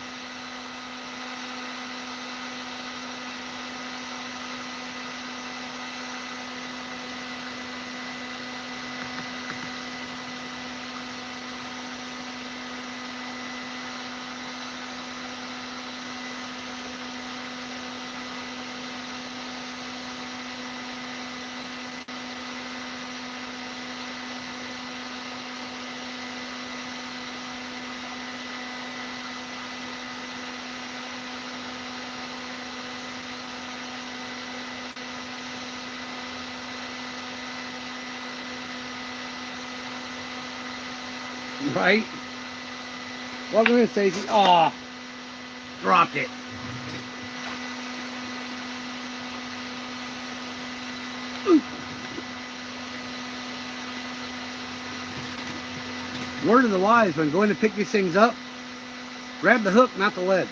Right? Welcome in, Stacy. Aw, dropped it. Word of the wise, when going to pick these things up, grab the hook, not the lead.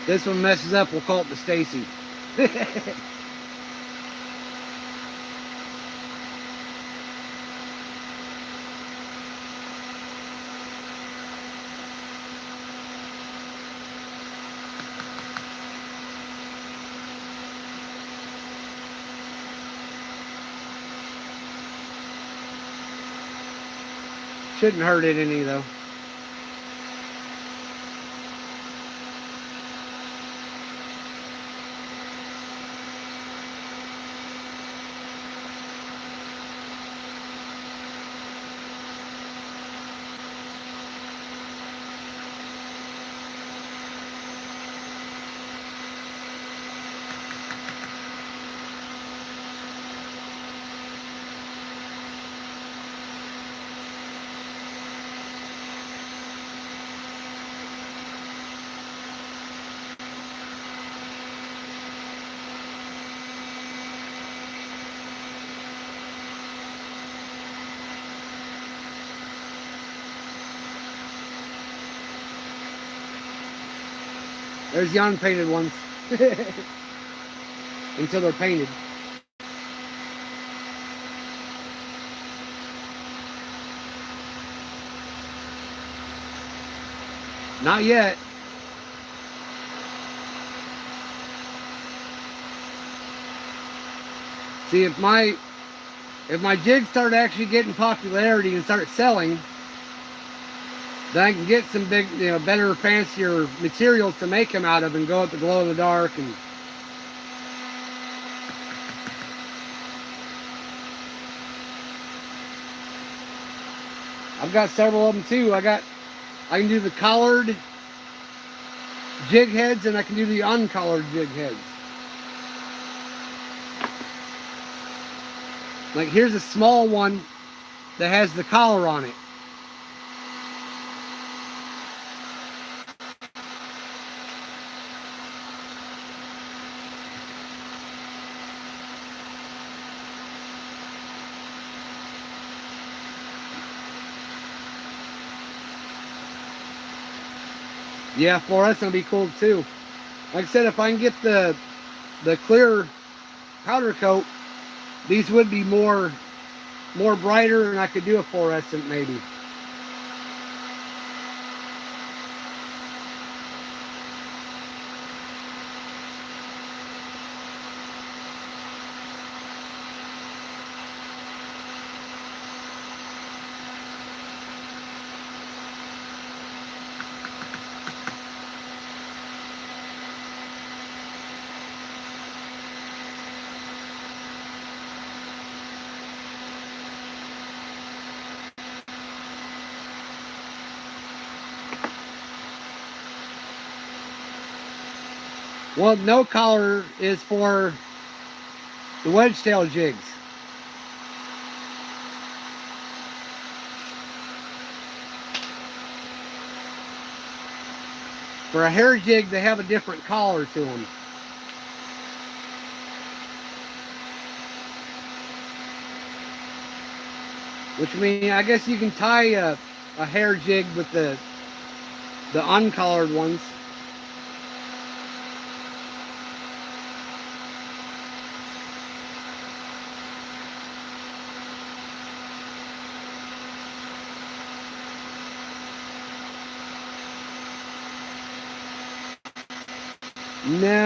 This one messes up, we'll call it the Stacy. Shouldn't hurt it any though. There's the unpainted ones. Until they're painted. Not yet. See, if my jigs start actually getting popularity and start selling, then I can get some big, better, fancier materials to make them out of and go at the glow in the dark. And I've got several of them too. I can do the collared jig heads and I can do the uncollared jig heads. Like here's a small one that has the collar on it. Yeah, fluorescent will be cool too. Like I said, if I can get the clear powder coat, these would be more brighter, and I could do a fluorescent maybe. Well, no collar is for the wedge tail jigs. For a hair jig, they have a different collar to them. Which means, I guess you can tie a hair jig with the uncollared ones.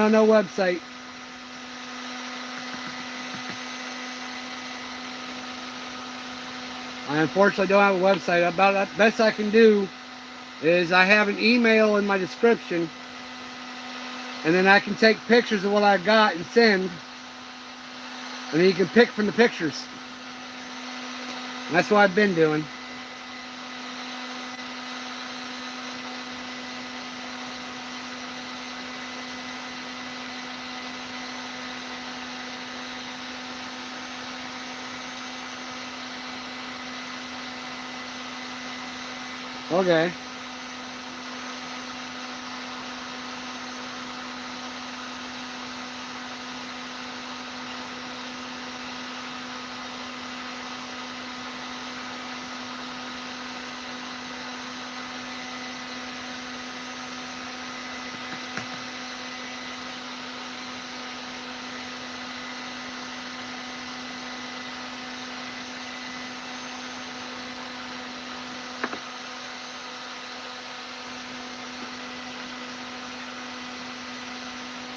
No website. I unfortunately don't have a website. About the best I can do is I have an email in my description, and then I can take pictures of what I got and send, and then you can pick from the pictures. And that's what I've been doing. Okay.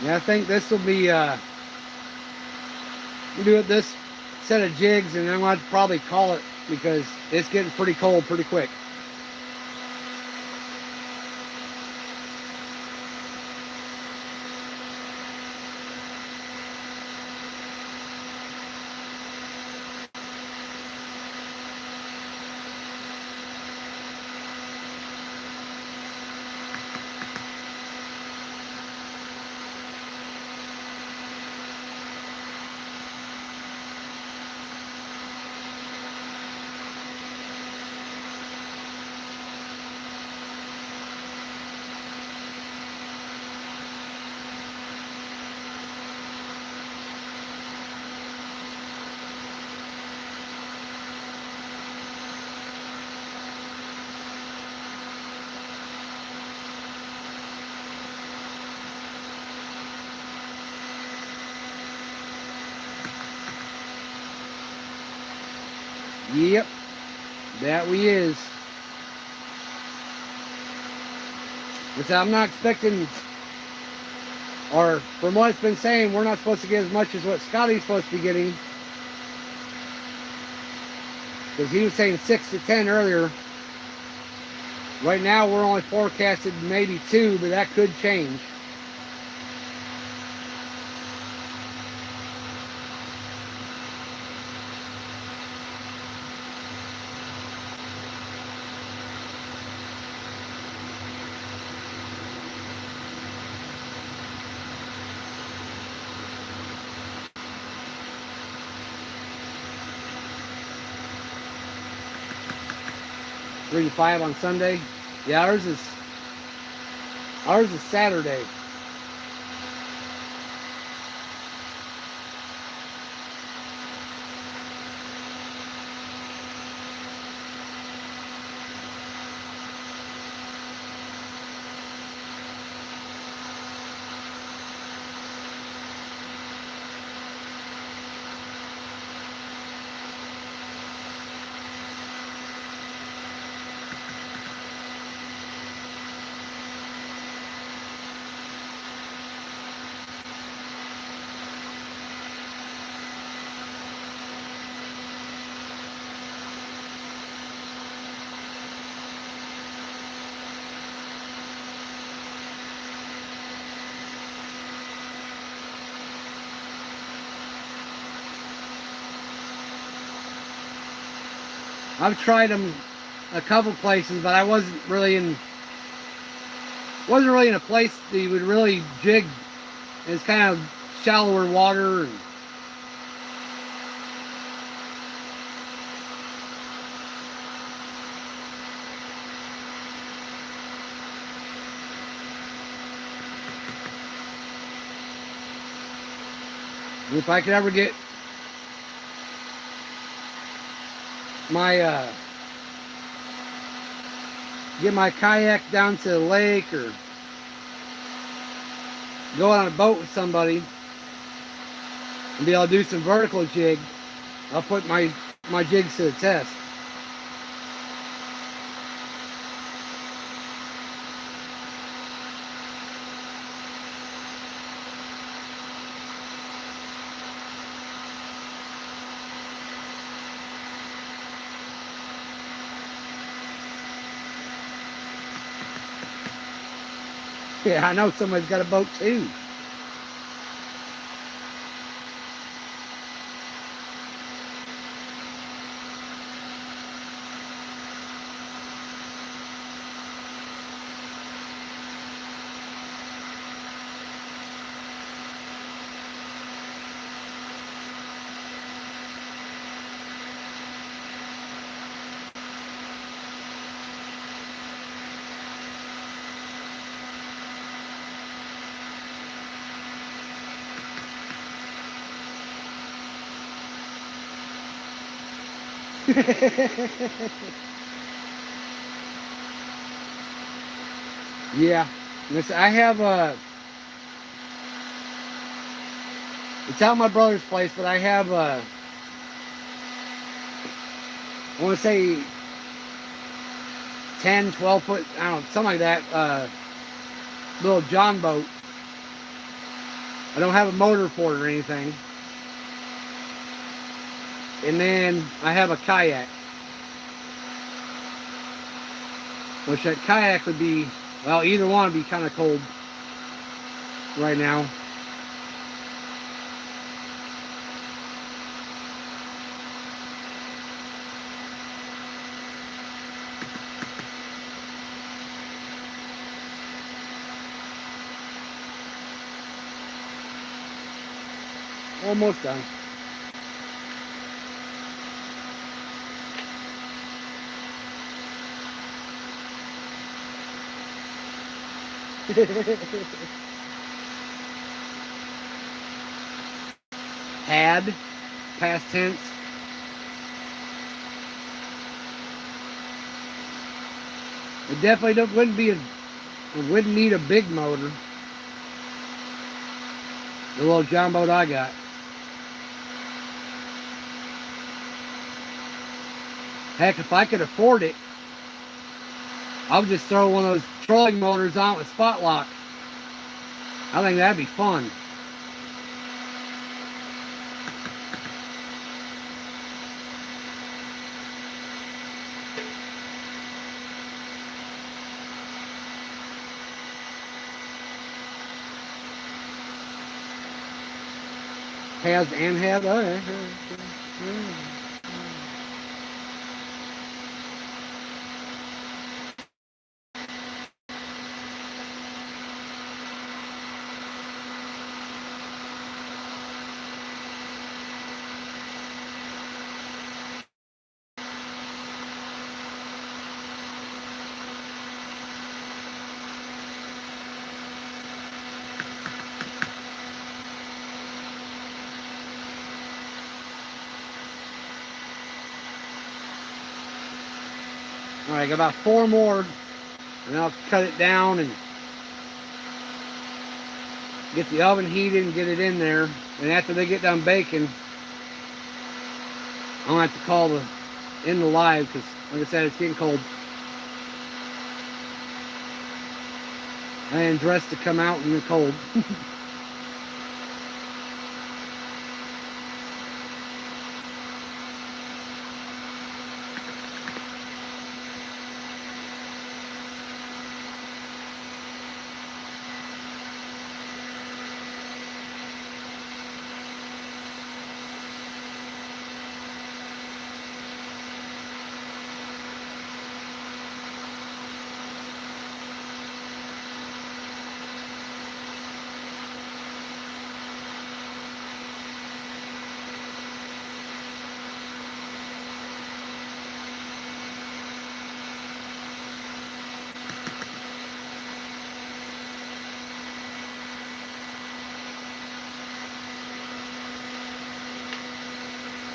Yeah, I think this will be, we'll do it this set of jigs, and then I'm going to probably call it because it's getting pretty cold pretty quick. Yep, that we is. Which I'm not expecting, or from what it's been saying, we're not supposed to get as much as what Scotty's supposed to be getting. Because he was saying 6 to 10 earlier. Right now we're only forecasted maybe 2, but that could change. Three to 5 on Sunday. Yeah, ours is Saturday. I've tried them a couple places, but I wasn't really in a place that you would really jig. It's kind of shallower water. And if I could ever get my kayak down to the lake or go on a boat with somebody and be able to do some vertical jig, I'll put my jigs to the test. Yeah, I know somebody's got a boat too. Yeah. Listen, I have it's out my brother's place, but I have I want to say 10, 12 foot, I don't know, something like that, little John boat. I don't have a motor for it or anything. And then I have a kayak. Which that kayak would be, well, either one would be kind of cold right now. Almost done. Had, past tense. It definitely wouldn't need a big motor. The little John boat I got. Heck, if I could afford it, I would just throw one of those trolling motors on with spot lock. I think that'd be fun. Has and have. Okay. Alright, got about 4 more, and I'll cut it down and get the oven heated and get it in there. And after they get done baking, I'm going to have to call in the live because, like I said, it's getting cold. I am dressed to come out in the cold.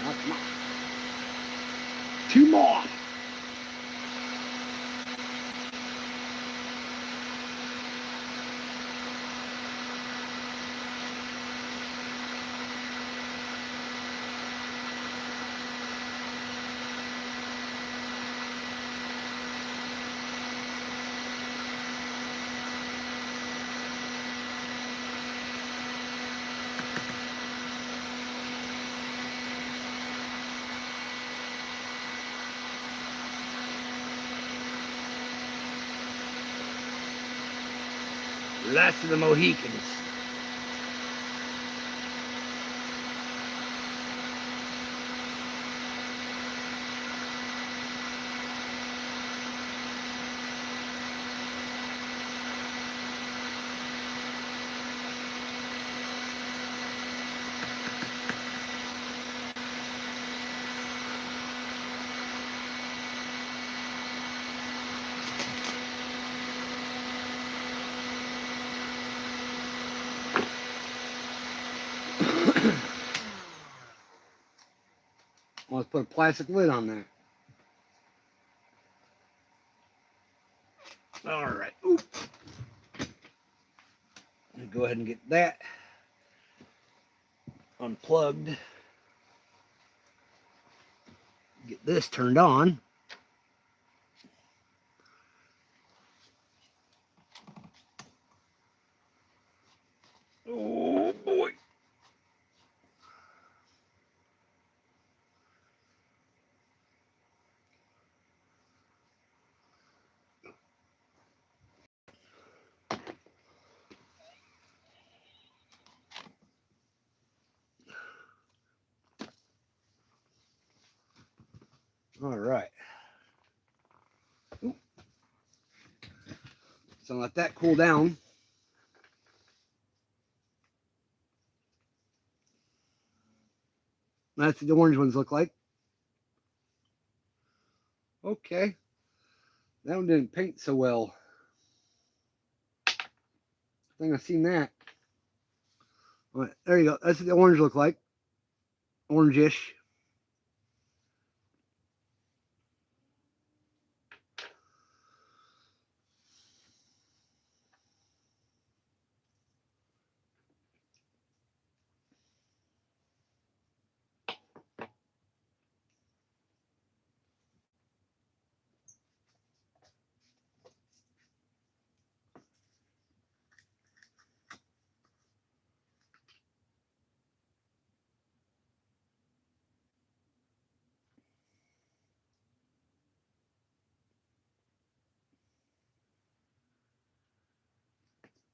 Oh, come on. 2 more. Last of the Mohicans. let's put a plastic lid on that. All right. Oop. Go ahead and get that unplugged. Get this turned on. Oh boy. All right. Ooh. So let that cool down. That's what the orange ones look like. Okay. That one didn't paint so well. I think I've seen that. All right, there you go. That's what the orange look like. Orangish.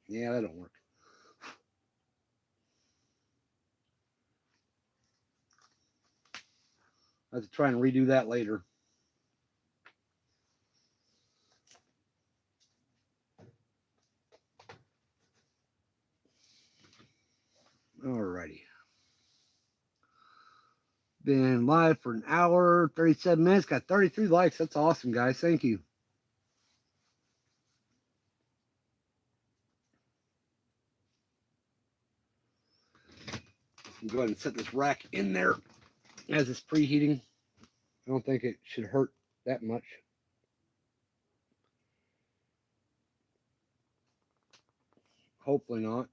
Yeah, that don't work. I have to try and redo that later. Alrighty. Been live for an hour, 37 minutes. Got 33 likes. That's awesome, guys. Thank you. Go ahead and set this rack in there as it's preheating. I don't think it should hurt that much. Hopefully not.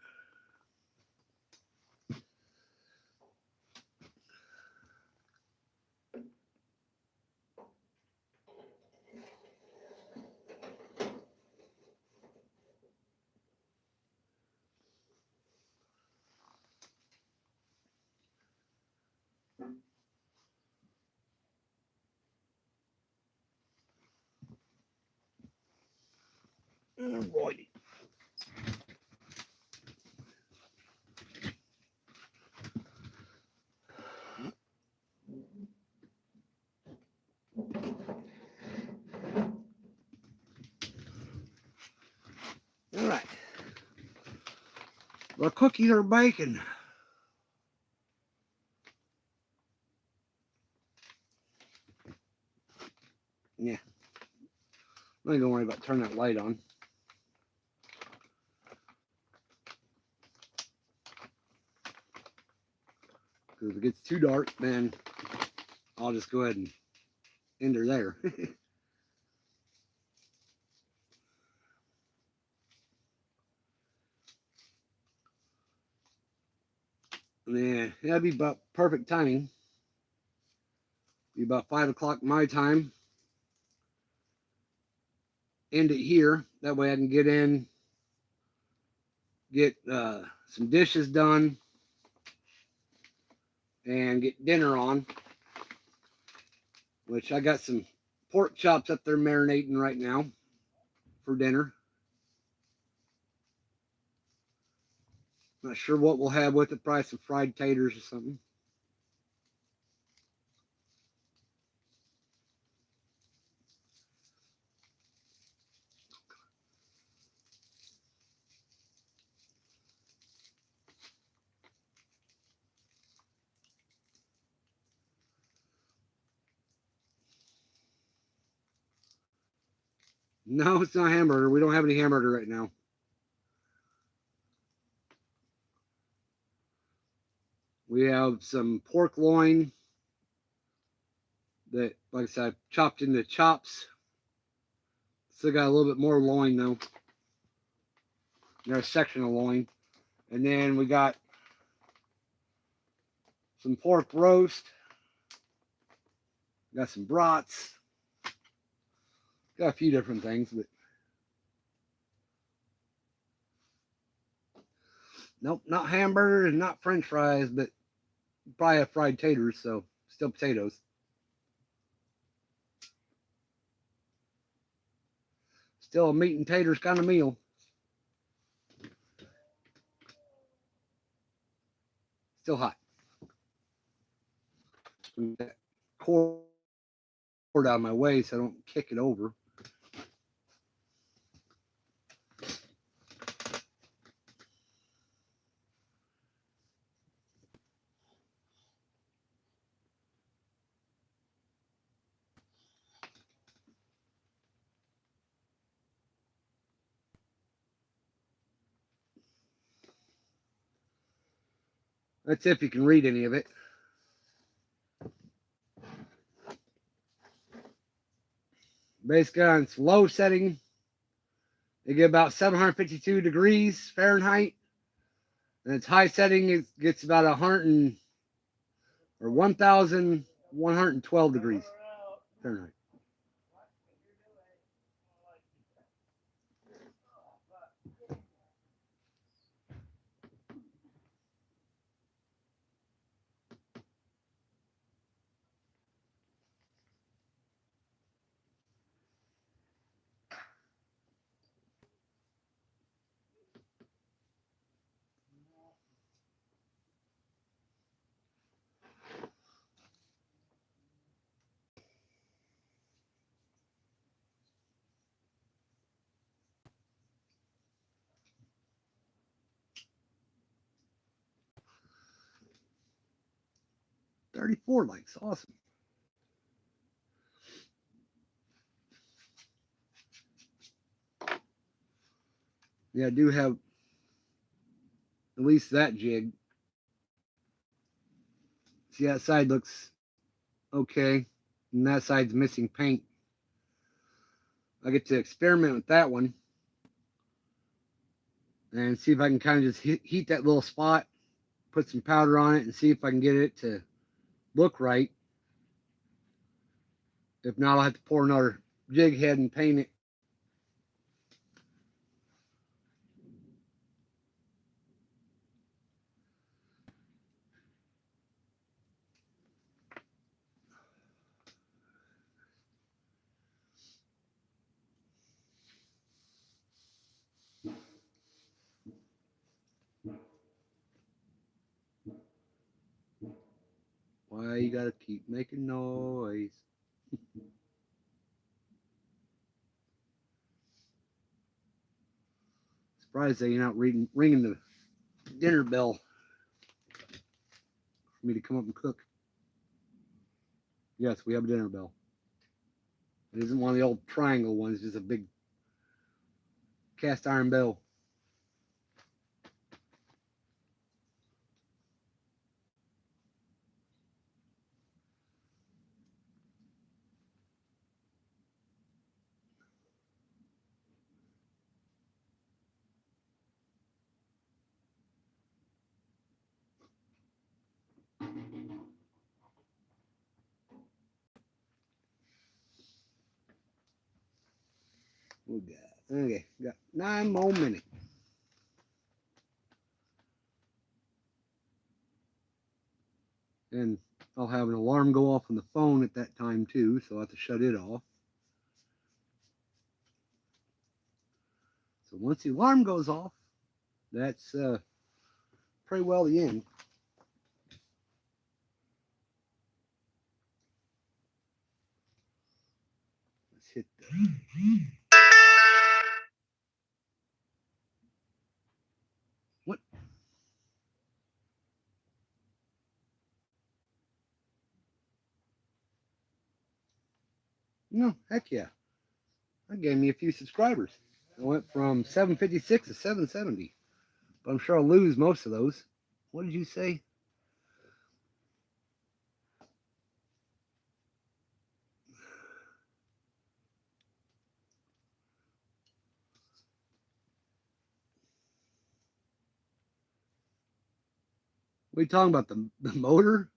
Alrighty. All right. The cookies are baking. Yeah. I'm not gonna worry about turning that light on. Because if it gets too dark, then I'll just go ahead and end her there. Yeah, that'd be about perfect timing. Be about 5 o'clock my time. End it here. That way I can get in, get some dishes done, and get dinner on. Which I got some pork chops up there marinating right now for dinner. Not sure what we'll have with it. Probably some fried taters or something. No, it's not hamburger. We don't have any hamburger right now. We have some pork loin that, like I said, I chopped into chops. Still got a little bit more loin though. There's a section of loin. And then we got some pork roast. Got some brats. Got a few different things, but nope, not hamburgers and not french fries, but probably have fried taters, so still potatoes. Still a meat and taters kind of meal. Still hot. That cord out of my way so I don't kick it over. That's if you can read any of it. Basically on its low setting, they get about 752 degrees Fahrenheit. And its high setting, it gets about 1,112 degrees Fahrenheit. $34 likes, awesome. Yeah, I do have at least that jig. See, that side looks okay, and that side's missing paint. I get to experiment with that one and see if I can kind of just heat that little spot, put some powder on it, and see if I can get it to look right. If not, I'll have to pour another jig head and paint it. Why you gotta keep making noise? Surprised that you're not ringing the dinner bell for me to come up and cook. Yes, we have a dinner bell. It isn't one of the old triangle ones, just a big cast iron bell. We got 9 more minutes. And I'll have an alarm go off on the phone at that time too, so I'll have to shut it off. So once the alarm goes off, that's pretty well the end. Let's hit the... What? No, heck yeah. That gave me a few subscribers. I went from 756 to 770. But I'm sure I'll lose most of those. What did you say? What are you talking about? The motor?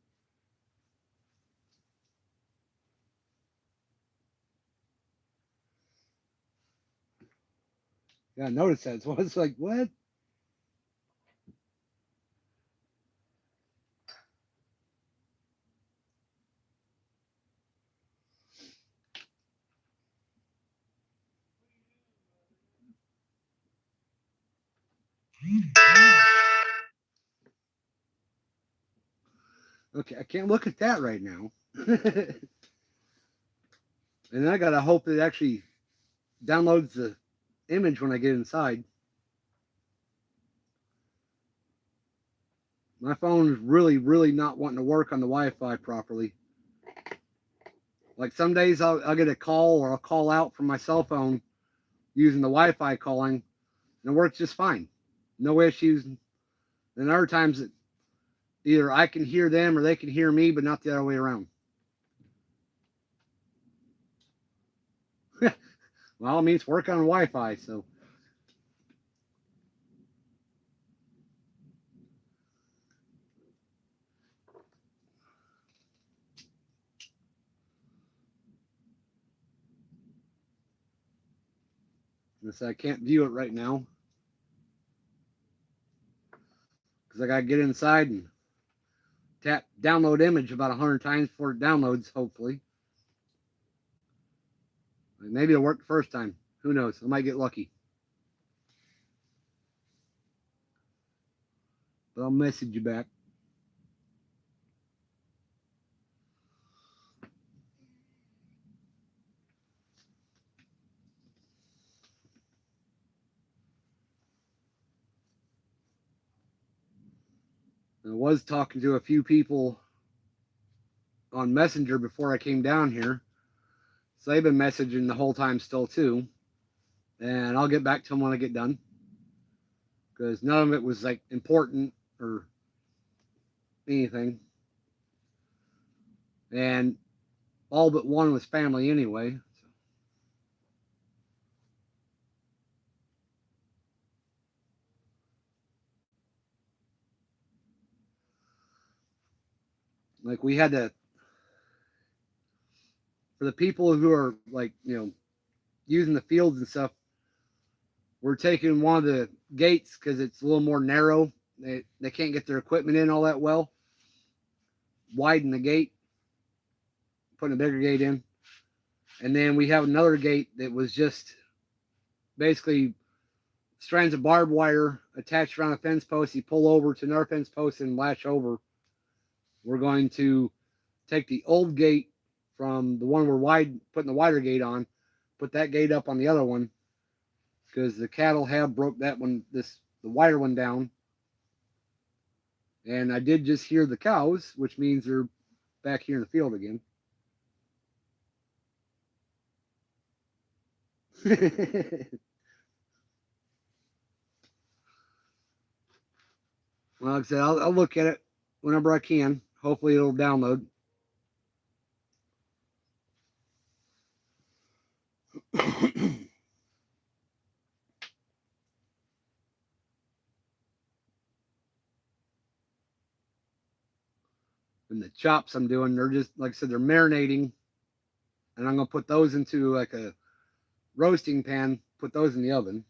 Yeah, I noticed that. So I was like, what? Okay, I can't look at that right now. And I gotta hope it actually downloads the image when I get inside. My phone is really, really not wanting to work on the Wi-Fi properly. Like some days I'll get a call or I'll call out from my cell phone using the Wi-Fi calling, and it works just fine. No issues. And other times it, either I can hear them or they can hear me, but not the other way around. Well, it means work on Wi-Fi, so. I can't view it right now because I gotta get inside and tap download image about 100 times before it downloads, hopefully. Maybe it'll work the first time. Who knows? I might get lucky. But I'll message you back. I was talking to a few people on Messenger before I came down here. So they've been messaging the whole time still too. And I'll get back to them when I get done. Because none of it was like important or anything. And all but one was family anyway. Like we had to, for the people who are like, using the fields and stuff, we're taking one of the gates because it's a little more narrow. They can't get their equipment in all that well. Widen the gate, putting a bigger gate in. And then we have another gate that was just basically strands of barbed wire attached around a fence post. You pull over to another fence post and latch over. We're going to take the old gate from the one we're putting the wider gate on, put that gate up on the other one because the cattle have broke that one, the wider one down. And I did just hear the cows, which means they're back here in the field again. Well, like I said, I'll look at it whenever I can. Hopefully it'll download. And the chops I'm doing, they're just, like I said, they're marinating. And I'm going to put those into like a roasting pan, put those in the oven.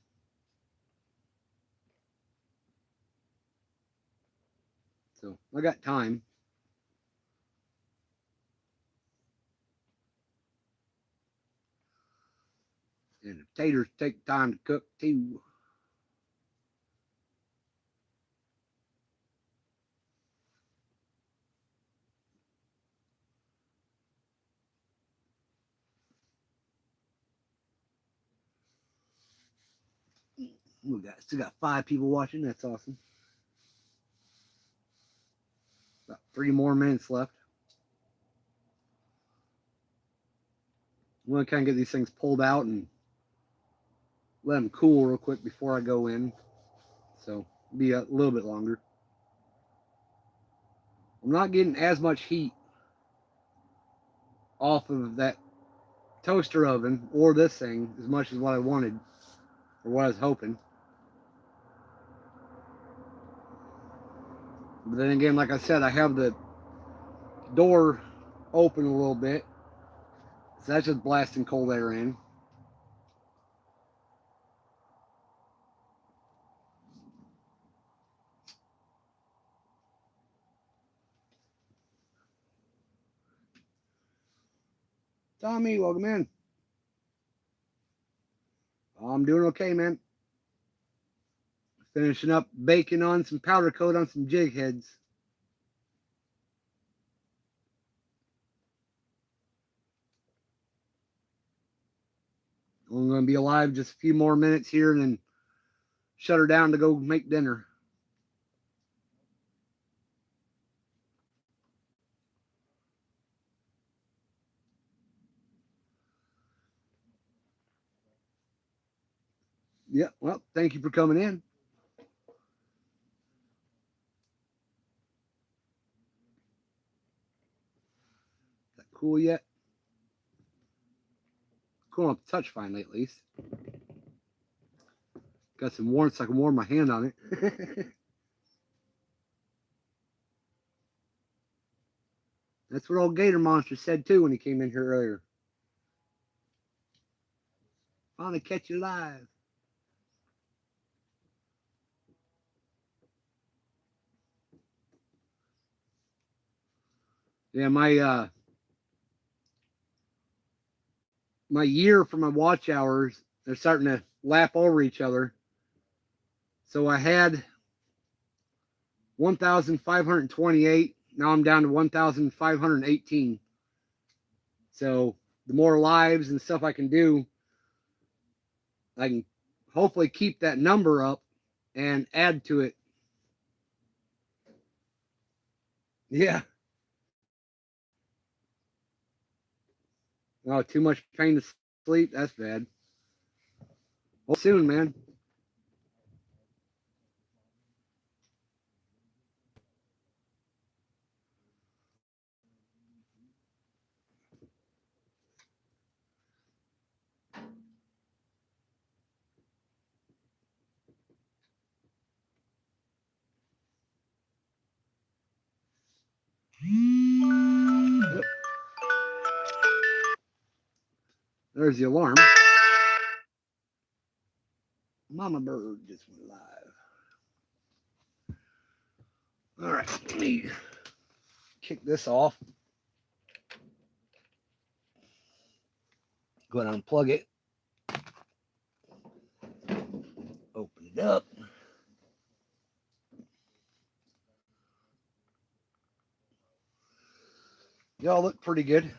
So I got time. And the taters take time to cook too. We still got 5 people watching. That's awesome. About 3 more minutes left. I'm going to kind of get these things pulled out and let them cool real quick before I go in. So be a little bit longer. I'm not getting as much heat off of that toaster oven or this thing as much as what I wanted or what I was hoping. But then again, like I said, I have the door open a little bit. So that's just blasting cold air in. Tommy, welcome in. I'm doing okay, man. Finishing up baking on some powder coat on some jig heads. I'm going to be alive just a few more minutes here and then shut her down to go make dinner. Yeah, well, thank you for coming in. That cool yet? Cool enough to touch finally, at least. Got some warmth so I can warm my hand on it. That's what old Gator Monster said too when he came in here earlier. Finally catch you live. Yeah, my year for my watch hours, they're starting to lap over each other. So I had 1,528. Now I'm down to 1,518. So the more lives and stuff I can do, I can hopefully keep that number up and add to it. Yeah. Oh, too much pain to sleep? That's bad. Well, soon, man. Yep. There's the alarm. Mama bird just went live. All right, let me kick this off. Go ahead and unplug it. Open it up. Y'all look pretty good.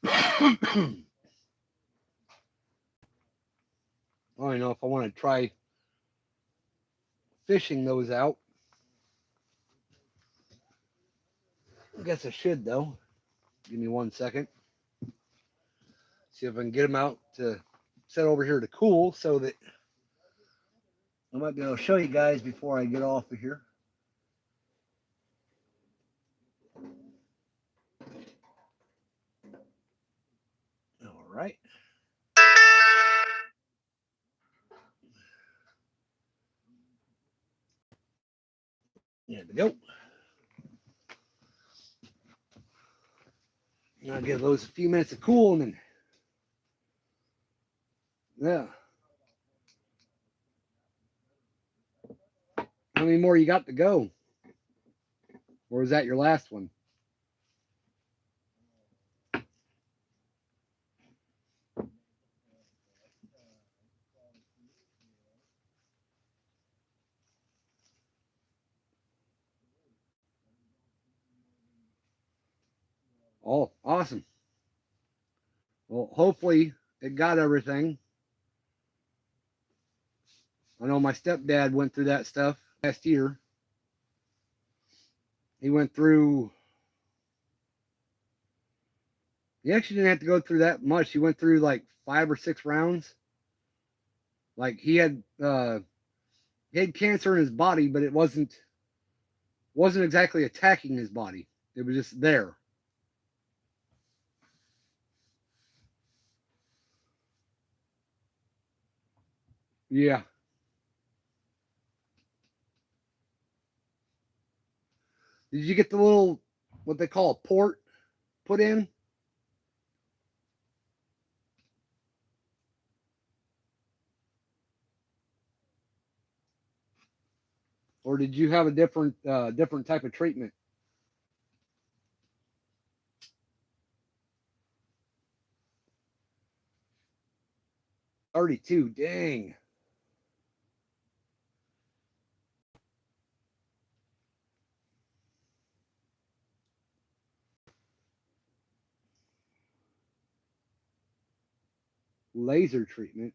I don't know if I want to try fishing those out. I guess I should, though. Give me 1 second. See if I can get them out to set over here to cool so that I might be able to show you guys before I get off of here. All right. There we go. I'll give those a few minutes of cool and then, yeah. How many more you got to go? Or was that your last one? Oh, awesome. Well, hopefully it got everything. I know my stepdad went through that stuff last year. He went through, he actually didn't have to go through that much. He went through like 5 or 6 rounds. Like he had cancer in his body, but it wasn't exactly attacking his body. It was just there. Yeah. Did you get the little, what they call a port put in? Or did you have a different type of treatment? 32, dang. Laser treatment.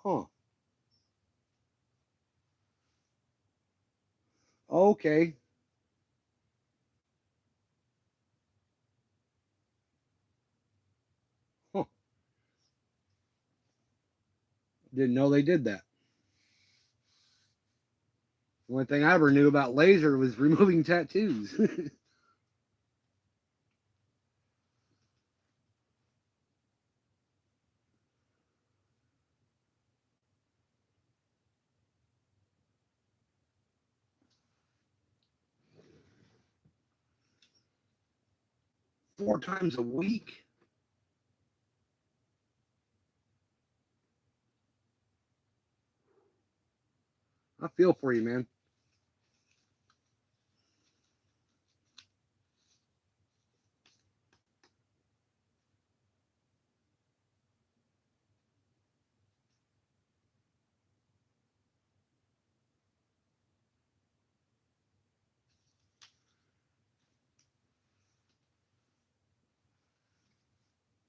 Huh. Okay. Huh. Didn't know they did that. The only thing I ever knew about laser was removing tattoos. 4 times a week? I feel for you, man.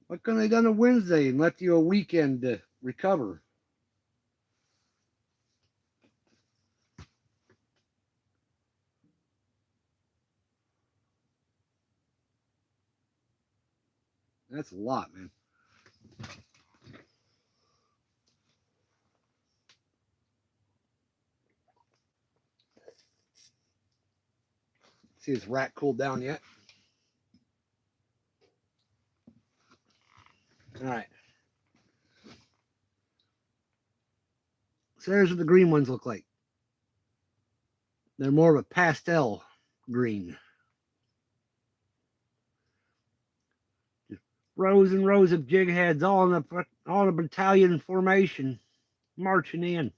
Why couldn't they done a Wednesday and left you a weekend to recover? That's a lot, man. See this rat cooled down yet? All right. So there's what the green ones look like. They're more of a pastel green. Just rows and rows of jig heads all in a battalion formation marching in.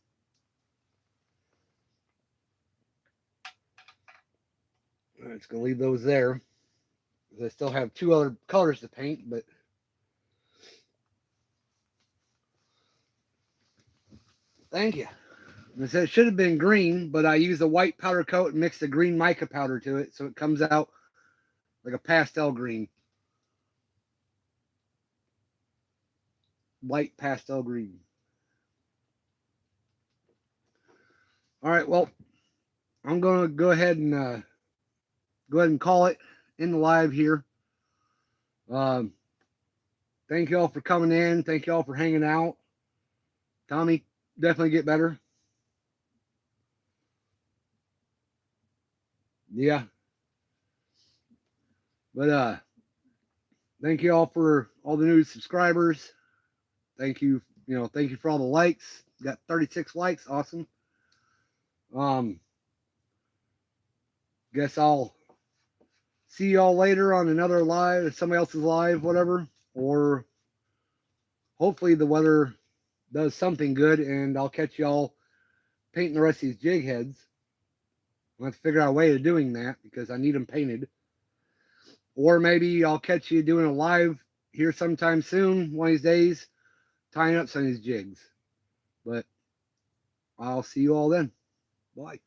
All right, it's gonna leave those there. I still have 2 other colors to paint, but thank you. It should have been green, but I used a white powder coat and mixed a green mica powder to it, so it comes out like a pastel green. Light pastel green. All right, well, I'm gonna go ahead and call it in the live here. Thank you all for coming in. Thank you all for hanging out. Tommy, definitely get better. Yeah. But thank you all for all the new subscribers. Thank you, thank you for all the likes. Got 36 likes, awesome. Guess I'll see y'all later on another live, somebody else's live, whatever. Or hopefully the weather does something good and I'll catch y'all painting the rest of these jig heads. I'll have to figure out a way of doing that because I need them painted. Or maybe I'll catch you doing a live here sometime soon, one of these days, tying up some of these jigs. But I'll see you all then. Bye.